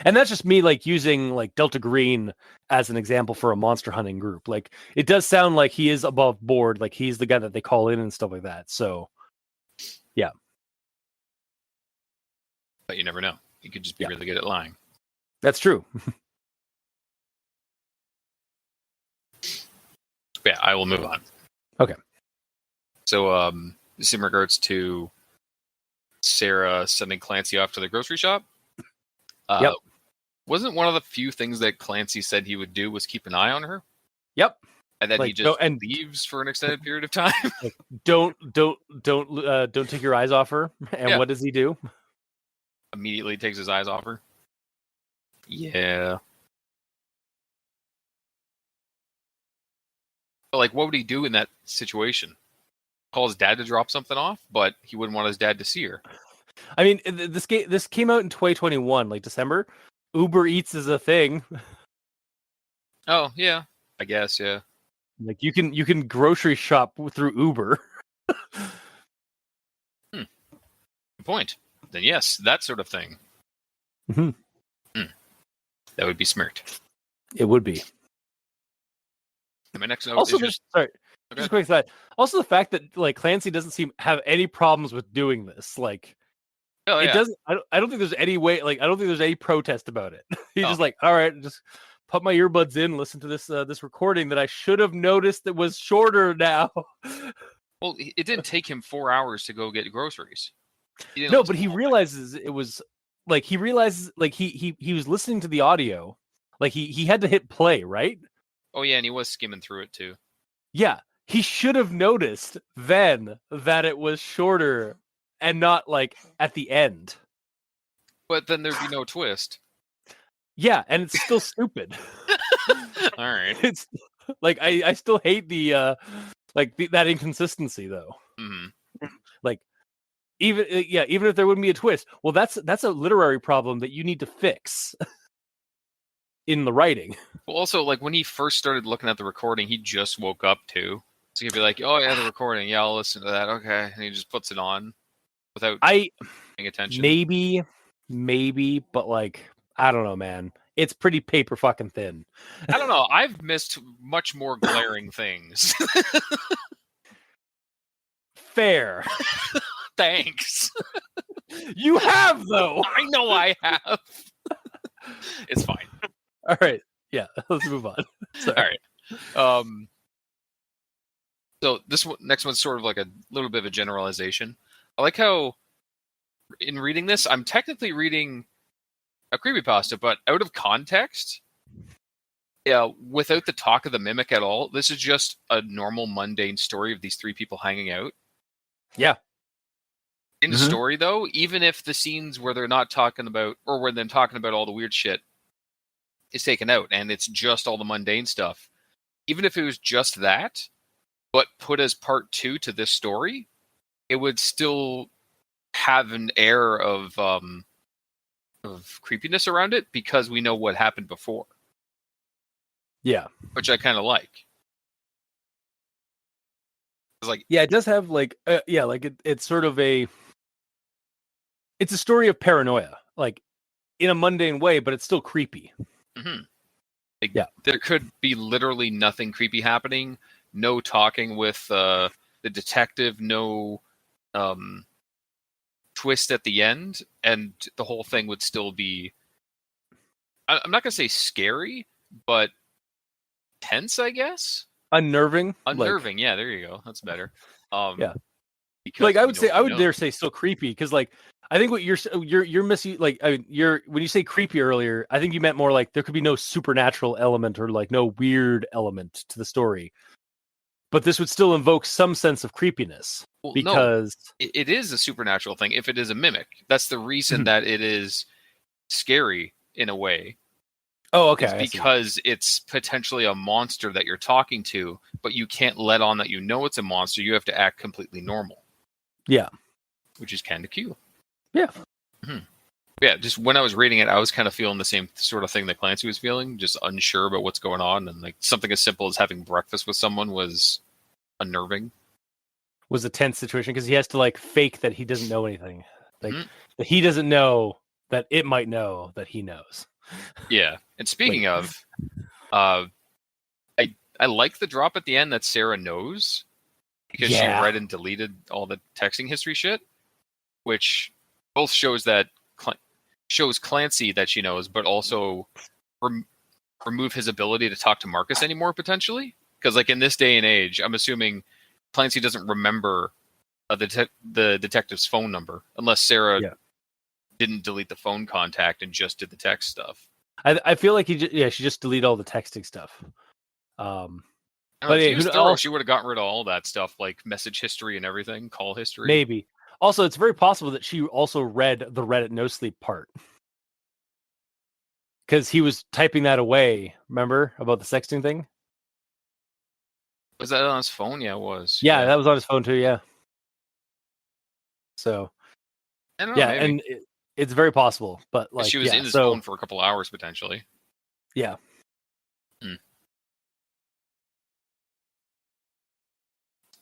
And that's just me like using like Delta Green as an example for a monster hunting group. Like it does sound like he is above board, like he's the guy that they call in and stuff like that. So yeah. But you never know. He could just be really good at lying. That's true. Yeah, I will move on. Okay. So this in regards to Sarah sending Clancy off to the grocery shop. Yep. Wasn't one of the few things that Clancy said he would do was keep an eye on her? Yep. And then he just leaves for an extended period of time. Like, don't take your eyes off her. And what does he do? Immediately takes his eyes off her. Yeah. But like, what would he do in that situation? Call his dad to drop something off, but he wouldn't want his dad to see her. I mean, this came out in 2021, like December. Uber Eats is a thing. Oh yeah, I guess yeah. Like you can grocery shop through Uber. Good point. Then yes, that sort of thing. Mhm. That would be smart. It would be. And my next note Also, is just sorry, okay. just a quick thought. Also, the fact that like Clancy doesn't seem have any problems with doing this. Like, Oh it yeah. doesn't. I don't think there's any way. Like, I don't think there's any protest about it. He's Oh. just like, all right, just put my earbuds in, listen to this recording that I should have noticed that was shorter now. Well, it didn't take him 4 hours to go get groceries. No, but he realizes it was like he realizes like he was listening to the audio. Like he had to hit play, right? Oh yeah, and he was skimming through it too. Yeah, he should have noticed then that it was shorter and not like at the end. But then there'd be no twist. Yeah, and it's still stupid. All right. It's like I still hate the that inconsistency though. Mm-hmm. Like even if there wouldn't be a twist, well that's a literary problem that you need to fix in the writing. Well, also like when he first started looking at the recording, he just woke up too. So he'd be like, "Oh yeah, the recording. Yeah, I'll listen to that. Okay," and he just puts it on without paying attention. Maybe, but like I don't know, man. It's pretty paper fucking thin. I don't know. I've missed much more glaring things. Fair. Thanks. You have though. I know I have. It's fine. All right. Yeah, let's move on. Sorry. All right. So next one's sort of like a little bit of a generalization. I like how in reading this, I'm technically reading a creepypasta, but out of context. Yeah, without the talk of the mimic at all, this is just a normal mundane story of these three people hanging out. Yeah. In the story, though, even if the scenes where they're not talking about, or where they're talking about all the weird shit is taken out, and it's just all the mundane stuff, even if it was just that, but put as part 2 to this story, it would still have an air of creepiness around it because we know what happened before. Yeah. Which I kind of like. It's like, yeah, it does have like it's sort of it's a story of paranoia, like in a mundane way, but it's still creepy. Mm-hmm. There could be literally nothing creepy happening. No talking with the detective. No twist at the end, and the whole thing would still be. I'm not gonna say scary, but tense, I guess. Unnerving. Yeah, there you go. That's better. Yeah. Like I would dare say still creepy because like I think what you're missing like I mean, when you say creepy earlier, I think you meant more like there could be no supernatural element or like no weird element to the story, but this would still invoke some sense of creepiness because it is a supernatural thing. If it is a mimic, that's the reason that it is scary in a way. Oh, okay. It's because it's potentially a monster that you're talking to, but you can't let on that you know it's a monster. You have to act completely normal. Yeah. Which is kind of cute. Yeah. Mm-hmm. Yeah, just when I was reading it, I was kind of feeling the same sort of thing that Clancy was feeling, just unsure about what's going on. And like something as simple as having breakfast with someone was unnerving. Was a tense situation because he has to like fake that he doesn't know anything. Like that he doesn't know that it might know that he knows. Yeah. And speaking of, I like the drop at the end that Sarah knows because she read and deleted all the texting history shit, which both shows Clancy that she knows, but also remove his ability to talk to Marcus anymore potentially. Because like in this day and age, I'm assuming Clancy doesn't remember the detective's phone number unless Sarah didn't delete the phone contact and just did the text stuff. I feel like she just deleted all the texting stuff. But if she was thorough, she would have gotten rid of all that stuff, like message history and everything, call history. Maybe. Also, it's very possible that she also read the Reddit Nosleep part. Because he was typing that away, remember? About the sexting thing? Was that on his phone? Yeah, it was. Yeah, that was on his phone too, yeah. So, I don't know, maybe. and it's very possible, but like, she was in his so phone for a couple hours potentially. yeah.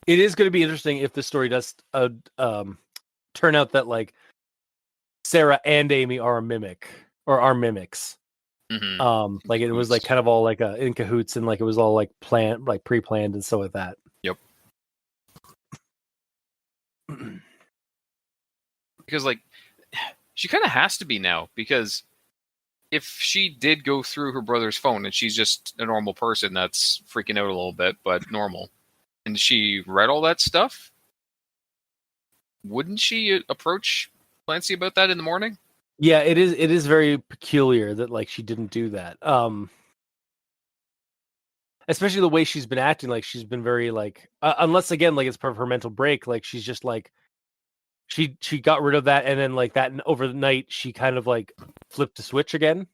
It is going to be interesting if the story does turn out that like Sarah and Amy are a mimic or are mimics. Mm-hmm. Like it was like kind of all like in cahoots, and like it was all like pre-planned and stuff like that. Yep. Because like she kind of has to be now, because if she did go through her brother's phone and she's just a normal person that's freaking out a little bit, but normal, and she read all that stuff, wouldn't she approach Clancy about that in the morning? Yeah, it is very peculiar that like she didn't do that. Especially the way she's been acting, like she's been very like unless again like it's part of her mental break, like she's just like she got rid of that, and then like that over the night she kind of like flipped a switch again.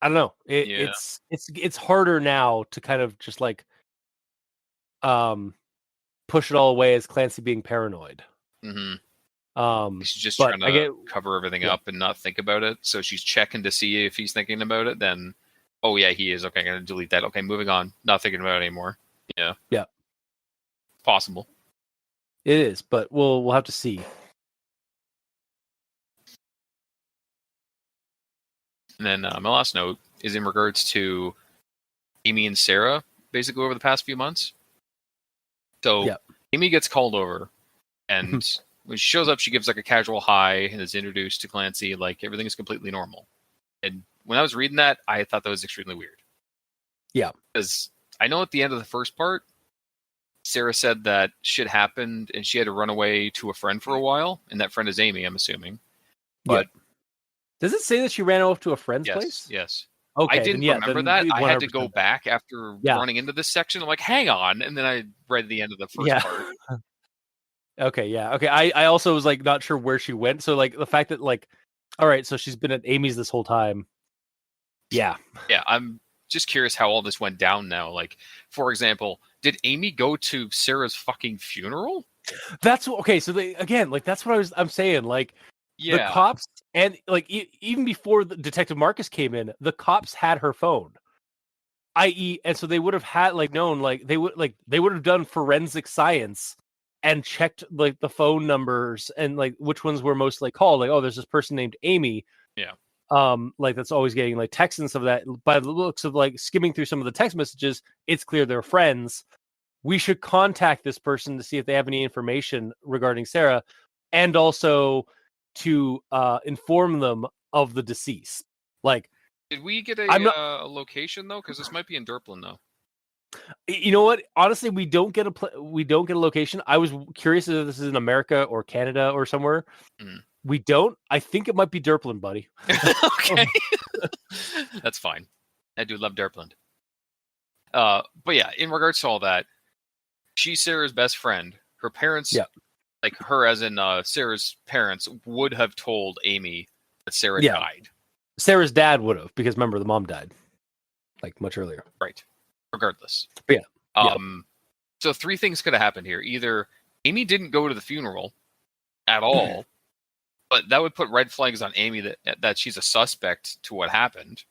I don't know. It's harder now to kind of just like push it all away as Clancy being paranoid. Mm-hmm. She's just trying to cover everything up and not think about it. So she's checking to see if he's thinking about it. Then, oh yeah, he is. Okay, I'm gonna delete that. Okay, moving on. Not thinking about it anymore. Yeah. Yeah. Possible. It is, but we'll have to see. And then my last note is in regards to Amy and Sarah, basically over the past few months. So Amy gets called over, and when she shows up, she gives like a casual hi and is introduced to Clancy. Like everything is completely normal. And when I was reading that, I thought that was extremely weird. Yeah. Because I know at the end of the first part, Sarah said that shit happened and she had to run away to a friend for a while. And that friend is Amy, I'm assuming. But does it say that she ran off to a friend's place? Yes. Okay. I didn't remember that. I had to go back after running into this section. I'm like, hang on. And then I read the end of the first part. Okay, yeah. Okay. I also was like not sure where she went. So like the fact that like, all right, so she's been at Amy's this whole time. Yeah. Yeah, I'm just curious how all this went down now. Like, for example, did Amy go to Sarah's fucking funeral? That's okay. So they again, like that's what I'm saying. Like the cops and like even before the Detective Marcus came in, the cops had her phone. I.e., and so they would have had like known like they would have done forensic science and checked like the phone numbers and like which ones were most like called. Like, oh, there's this person named Amy. Yeah. Like that's always getting like texts and stuff of that. By the looks of like skimming through some of the text messages, it's clear they're friends. We should contact this person to see if they have any information regarding Sarah, and also to inform them of the deceased. Like, did we get a location though? Because this might be in Durplin though. You know what? Honestly, we don't get a location. I was curious if this is in America or Canada or somewhere. We don't. I think it might be Durplin, buddy. Okay, that's fine. I do love Durplin. But yeah, in regards to all that, she's Sarah's best friend. Her parents, like her as in Sarah's parents, would have told Amy that Sarah died. Sarah's dad would have, because remember, the mom died like much earlier. Right. Regardless. Yeah. So three things could have happened here. Either Amy didn't go to the funeral at all, but that would put red flags on Amy that she's a suspect to what happened.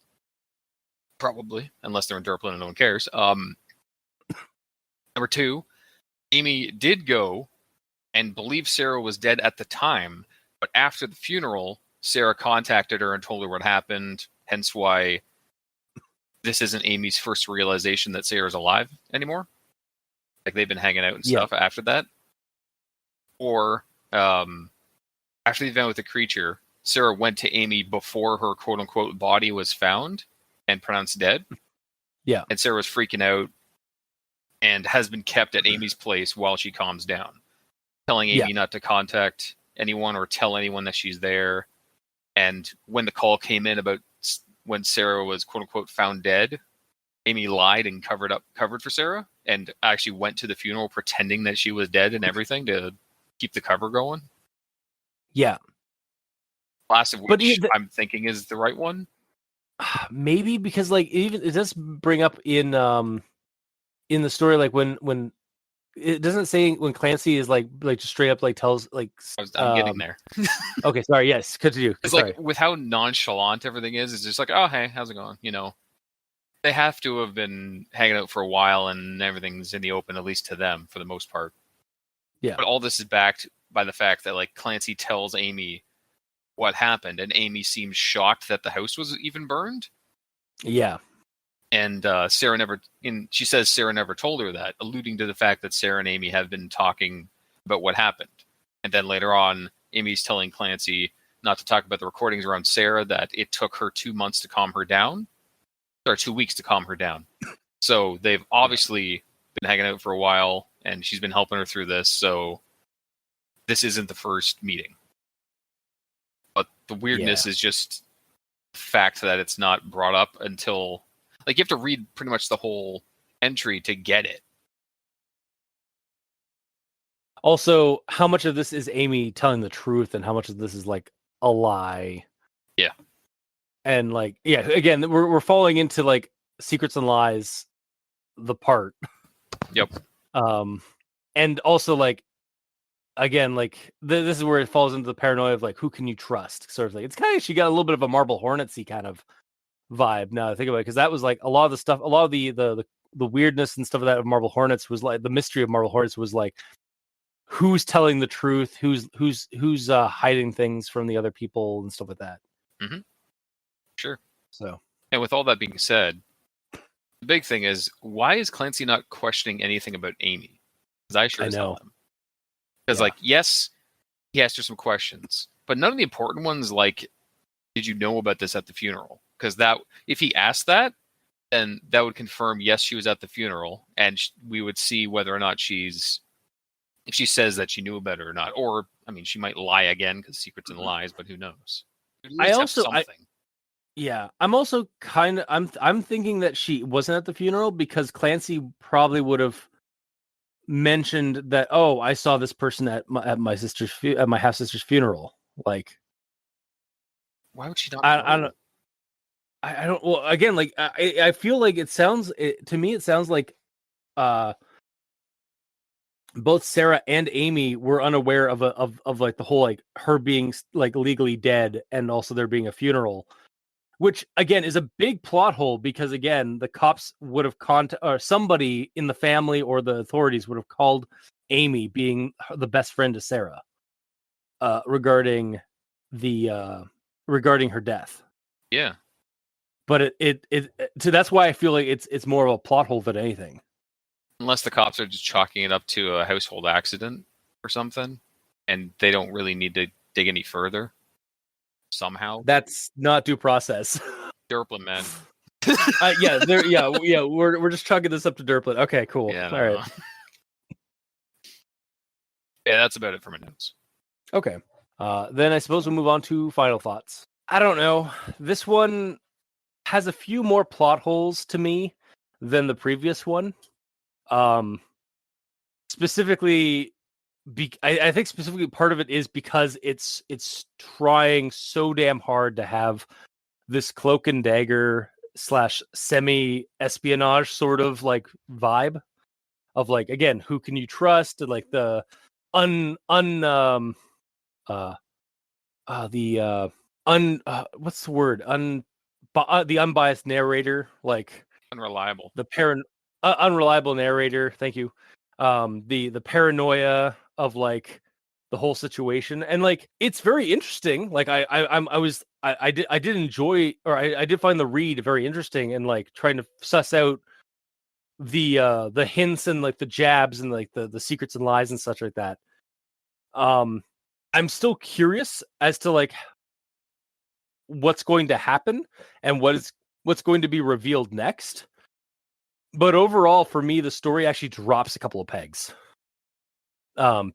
Probably, unless they're in Durplin and no one cares. Number two, Amy did go and believed Sarah was dead at the time, but after the funeral, Sarah contacted her and told her what happened, hence why this isn't Amy's first realization that Sarah's alive anymore. Like they've been hanging out and stuff after that. Or after the event with the creature, Sarah went to Amy before her quote unquote body was found and pronounced dead. Yeah. And Sarah was freaking out and has been kept at Amy's place while she calms down, telling Amy not to contact anyone or tell anyone that she's there. And when the call came in about when Sarah was quote unquote found dead, Amy lied and covered for Sarah and actually went to the funeral pretending that she was dead and everything to keep the cover going. Yeah. Last of which I'm thinking is the right one. Maybe because like even it does bring up in the story, like when it doesn't say when Clancy is like just straight up like tells like. I'm getting there. Okay, sorry. Yes, continue. It's sorry. like with how nonchalant everything is, it's just like, oh hey, how's it going? You know, they have to have been hanging out for a while, and everything's in the open, at least to them, for the most part. Yeah. But all this is backed by the fact that like Clancy tells Amy what happened, and Amy seems shocked that the house was even burned. Yeah. And Sarah never. She says Sarah never told her that, alluding to the fact that Sarah and Amy have been talking about what happened. And then later on, Amy's telling Clancy not to talk about the recordings around Sarah, that it took her 2 months to calm her down, or 2 weeks to calm her down. So they've obviously been hanging out for a while, and she's been helping her through this. So this isn't the first meeting. But the weirdness is just the fact that it's not brought up until, like, you have to read pretty much the whole entry to get it. Also, how much of this is Amy telling the truth, and how much of this is like a lie? Yeah. And like, yeah, again, we're falling into like Secrets and Lies, the part. Yep. And also like, again, like this is where it falls into the paranoia of like, who can you trust? Sort of thing. It's kind of, she got a little bit of a Marble Hornetsy kind of vibe. Now I think about it, because that was like a lot of the stuff, a lot of the weirdness and stuff of that of Marble Hornets was like the mystery of Marble Hornets was like, who's telling the truth, who's hiding things from the other people and stuff like that. Mm-hmm. Sure. So, and with all that being said, the big thing is, why is Clancy not questioning anything about Amy? Because I sure as hell am. Because like, yes, he asked her some questions, but none of the important ones, like, did you know about this at the funeral? Because that, if he asked that, then that would confirm, yes, she was at the funeral, and we would see whether or not if she says that she knew about it or not. Or, I mean, she might lie again, because secrets and lies, but who knows? I'm also kind of, I'm thinking that she wasn't at the funeral, because Clancy probably would have mentioned that, oh, I saw this person at my half sister's funeral. Like, why would she not? I don't. Well, again, like I feel like to me it sounds like both Sarah and Amy were unaware of like the whole like her being like legally dead, and also there being a funeral, which again is a big plot hole, because again the cops would have or somebody in the family or the authorities would have called Amy, being the best friend to Sarah, regarding her death. Yeah. But so that's why I feel like it's more of a plot hole than anything. Unless the cops are just chalking it up to a household accident or something, and they don't really need to dig any further. Somehow, that's not due process. Derplin, man. We're just chugging this up to Derplin. Okay, cool. Yeah, all right. Yeah, that's about it for my notes. Okay. Then I suppose we'll move on to final thoughts. I don't know. This one has a few more plot holes to me than the previous one. Specifically, I think specifically part of it is because it's trying so damn hard to have this cloak and dagger / semi espionage sort of like vibe of like, again, who can you trust, and like the what's the word, the unbiased narrator, like unreliable, unreliable narrator. Thank you. The paranoia of like the whole situation, and like it's very interesting. Like I did enjoy, or I did find the read very interesting, and like trying to suss out the hints and like the jabs and like the secrets and lies and such like that. I'm still curious as to like what's going to happen and what's going to be revealed next. But overall, for me, the story actually drops a couple of pegs.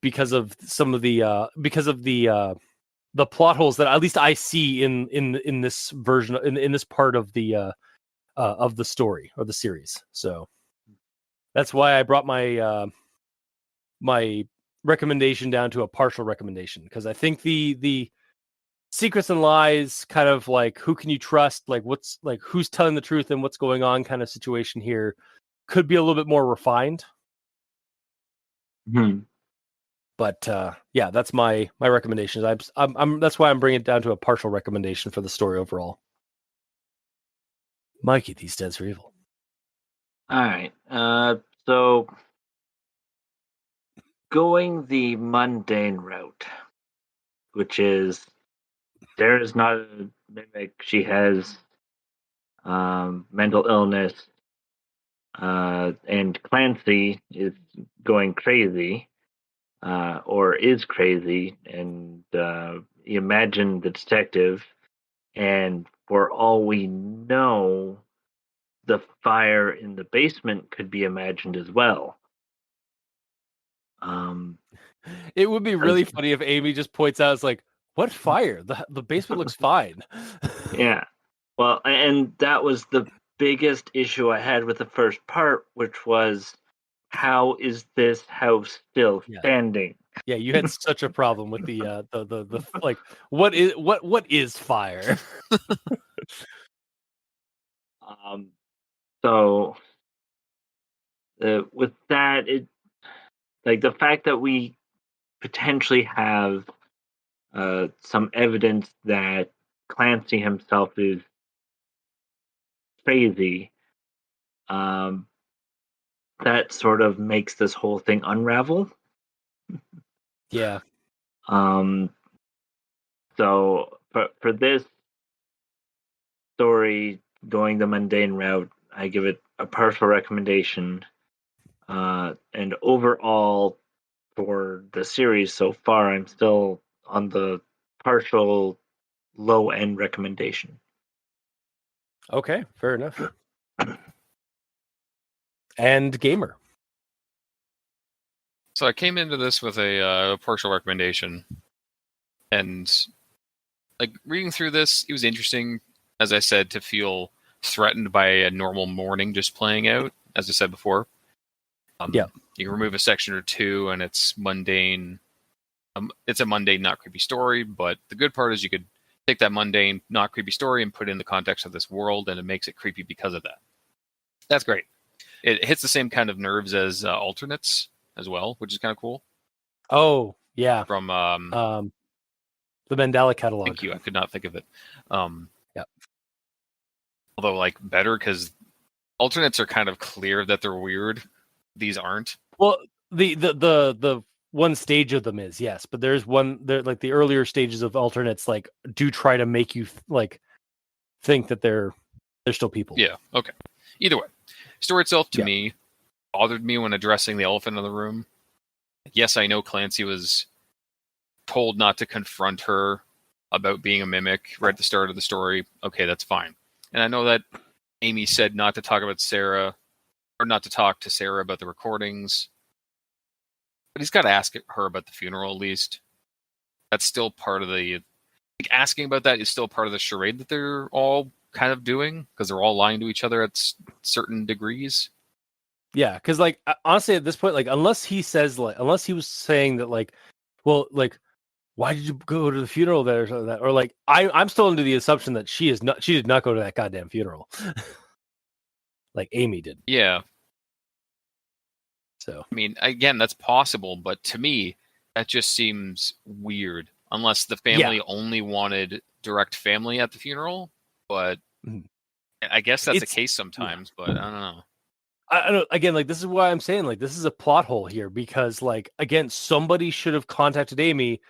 Because of some of the plot holes that at least I see in this version, in this part of the story or the series. So that's why I brought my my recommendation down to a partial recommendation, because I think the secrets and lies kind of like who can you trust, like what's like who's telling the truth and what's going on kind of situation here could be a little bit more refined. Hmm. But yeah, that's my recommendations. I'm that's why I'm bringing it down to a partial recommendation for the story overall. Mikey, these stands for evil. All right. So going the mundane route, which is Sarah is not a mimic. She has mental illness, and Clancy is going crazy, or is crazy, and you imagine the detective, and for all we know, the fire in the basement could be imagined as well. It would be really funny if Amy just points out, it's like, what fire? The basement looks fine. Yeah. Well, and that was the biggest issue I had with the first part, which was how is this house still Yeah. standing? Yeah, you had such a problem with the like what is fire? Um, so with that, it like the fact that we potentially have some evidence that Clancy himself is crazy, um, that sort of makes this whole thing unravel. Yeah. Um, so for this story, going the mundane route, I give it a partial recommendation. And overall, for the series so far, I'm still on the partial low end recommendation. Okay, fair enough. And gamer. So I came into this with a partial recommendation, and like reading through this, it was interesting, as I said, to feel threatened by a normal morning just playing out. As I said before, Yeah. you can remove a section or two, and it's mundane. It's a mundane, not creepy story. But the good part is you could take that mundane, not creepy story and put it in the context of this world, and it makes it creepy because of that. That's great. It hits the same kind of nerves as Alternates as well, which is kind of cool. Oh, yeah. From the Mandela catalog. Thank you. I could not think of it. Yeah. Although, like, better because Alternates are kind of clear that they're weird. These aren't. Well, the one stage of them is, yes, but there's one there, like the earlier stages of Alternates, like do try to make you like think that they're still people. Yeah. Okay. Either way, story itself to me bothered me when addressing the elephant in the room. Yes, I know Clancy was told not to confront her about being a mimic right at the start of the story. Okay, that's fine. And I know that Amy said not to talk about Sarah, or not to talk to Sarah about the recordings. But he's got to ask her about the funeral at least. That's still part of the... Like, asking about that is still part of the charade that they're all kind of doing, because they're all lying to each other at certain degrees. Yeah, because like honestly, at this point, like unless he was saying that like, well, like, why did you go to the funeral there or something like that, or like I'm still under the assumption that she did not go to that goddamn funeral, like Amy did. Yeah. So I mean, again, that's possible, but to me, that just seems weird. Unless the family only wanted direct family at the funeral, but I guess that's the case sometimes. But I don't know. I don't, again, like this is why I'm saying like this is a plot hole here, because like again, somebody should have contacted Amy,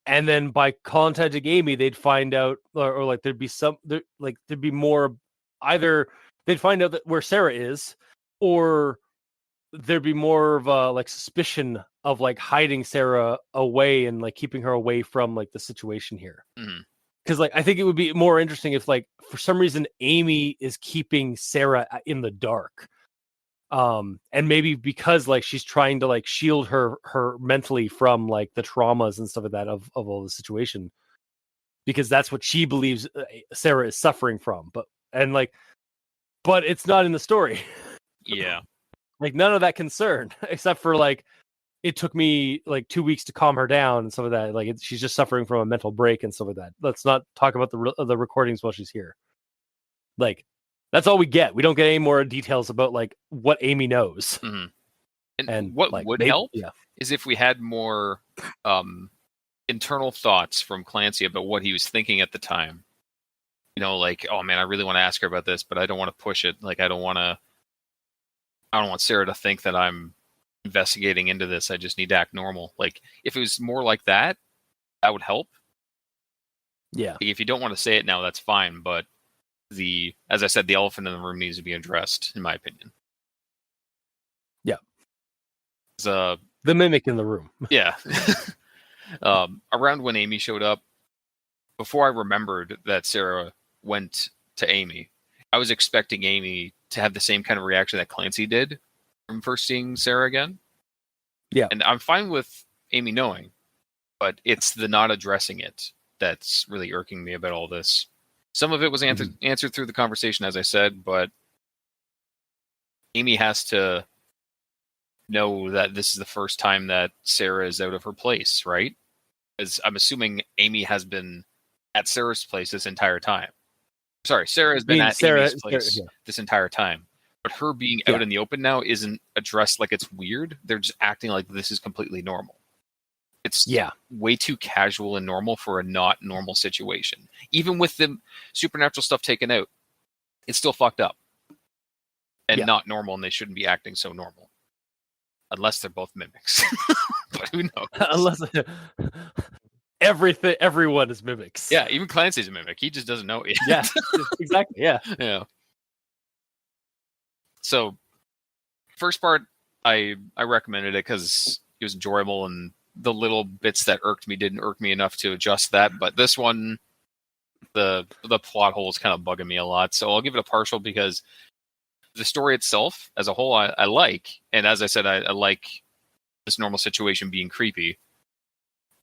and then by contacting Amy, they'd find out, or like there'd be more. Either they'd find out that where Sarah is, or there'd be more of a like suspicion of like hiding Sarah away and like keeping her away from like the situation here. Because like I think it would be more interesting if like for some reason Amy is keeping Sarah in the dark. And maybe because like she's trying to like shield her mentally from like the traumas and stuff like that of all the situation, because that's what she believes Sarah is suffering from. But it's not in the story. Yeah. Like none of that concern, except for like it took me like 2 weeks to calm her down and some of that. Like she's just suffering from a mental break and stuff like that. Let's not talk about the recordings while she's here. Like that's all we get. We don't get any more details about like what Amy knows. And what would help is if we had more internal thoughts from Clancy about what he was thinking at the time. You know, like, oh man, I really want to ask her about this, but I don't want to push it. Like, I don't want Sarah to think that I'm investigating into this. I just need to act normal. Like, if it was more like that, that would help. Yeah. Like, if you don't want to say it now, that's fine. But as I said, the elephant in the room needs to be addressed, in my opinion. Yeah. The mimic in the room. Yeah. Around when Amy showed up, before I remembered that Sarah went to Amy, I was expecting Amy to have the same kind of reaction that Clancy did from first seeing Sarah again. Yeah. And I'm fine with Amy knowing, but it's the not addressing it that's really irking me about all this. Some of it was answered through the conversation, as I said, but Amy has to know that this is the first time that Sarah is out of her place, right? Because I'm assuming Amy has been at Sarah's place this entire time. Sorry, Sarah has been at Amy's place this entire time. But her being out in the open now isn't addressed like it's weird. They're just acting like this is completely normal. It's way too casual and normal for a not normal situation. Even with the supernatural stuff taken out, it's still fucked up. And not normal, and they shouldn't be acting so normal. Unless they're both mimics. But who knows? Unless everyone is mimics. Yeah, even Clancy's a mimic. He just doesn't know it. Yeah, exactly. Yeah. Yeah. So, first part, I recommended it because it was enjoyable, and the little bits that irked me didn't irk me enough to adjust that. But this one, the plot hole is kind of bugging me a lot. So I'll give it a partial because the story itself, as a whole, I like. And as I said, I like this normal situation being creepy.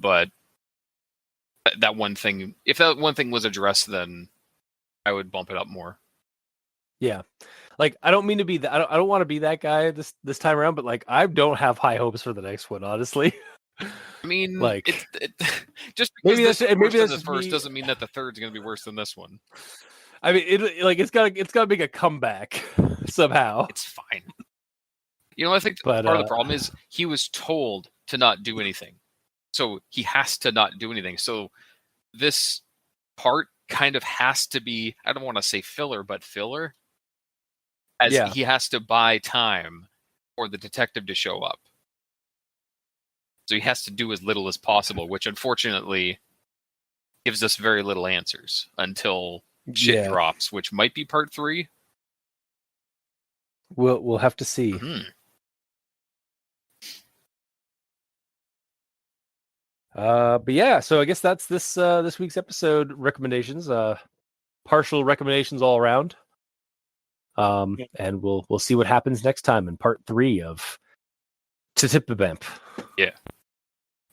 But that one thing, if that one thing was addressed, then I would bump it up more. Yeah. Like, I don't mean to be that. I don't want to be that guy this time around, but like, I don't have high hopes for the next one, honestly. I mean, like, just because maybe this is worse than the first first doesn't mean that the third's going to be worse than this one. I mean, it's got to make a comeback somehow. It's fine. You know, I think part of the problem is he was told to not do anything, so he has to not do anything. So this part kind of has to be, I don't want to say filler, but filler. As he has to buy time for the detective to show up. So he has to do as little as possible, which unfortunately gives us very little answers until shit drops, which might be part 3. We'll have to see. Mm-hmm. But yeah, so I guess that's this week's episode recommendations. Partial recommendations all around. And we'll see what happens next time in part 3 of Titipabamp. Yeah.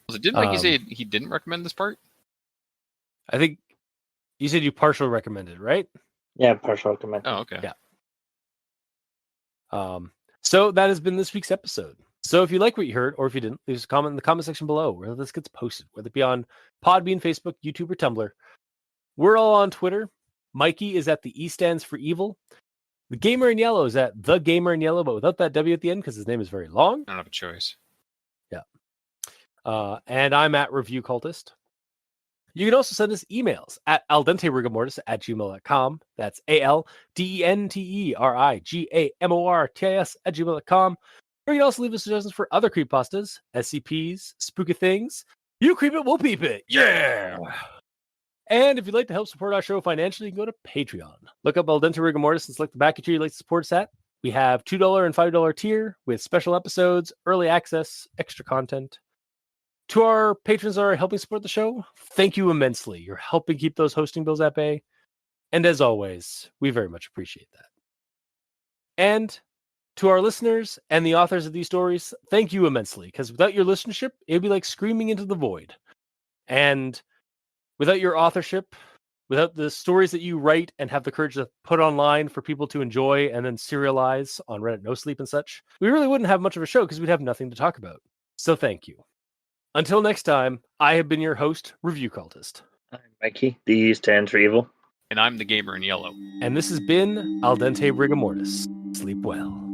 Didn't Mikey say he didn't recommend this part? I think you said you partial recommended, right? Yeah, partial recommended. Oh, okay. Yeah. So that has been this week's episode. So if you like what you heard, or if you didn't, leave us a comment in the comment section below where this gets posted, whether it be on Podbean, Facebook, YouTube, or Tumblr. We're all on Twitter. Mikey is at the E stands for evil. The Gamer in Yellow is at the Gamer in Yellow, but without that W at the end because his name is very long. I don't have a choice. Yeah. And I'm at Review Cultist. You can also send us emails at aldenterigamortis@gmail.com. That's ALDENTERIGAMORTIS@gmail.com. Or you can also leave us suggestions for other creepypastas, SCPs, spooky things. You creep it, we'll peep it. Yeah! And if you'd like to help support our show financially, you can go to Patreon. Look up Al Dente Rigor Mortis and select the backer tier you'd like to support us at. We have $2 and $5 tier with special episodes, early access, extra content. To our patrons that are helping support the show, thank you immensely. You're helping keep those hosting bills at bay. And as always, we very much appreciate that. And to our listeners and the authors of these stories, thank you immensely. Because without your listenership, it would be like screaming into the void. And without your authorship, without the stories that you write and have the courage to put online for people to enjoy and then serialize on Reddit, Nosleep and such, we really wouldn't have much of a show because we'd have nothing to talk about. So thank you. Until next time, I have been your host, Review Cultist. I'm Mikey. The E stands for evil. And I'm the Gamer in Yellow. And this has been Al Dente Rigor Mortis. Sleep well.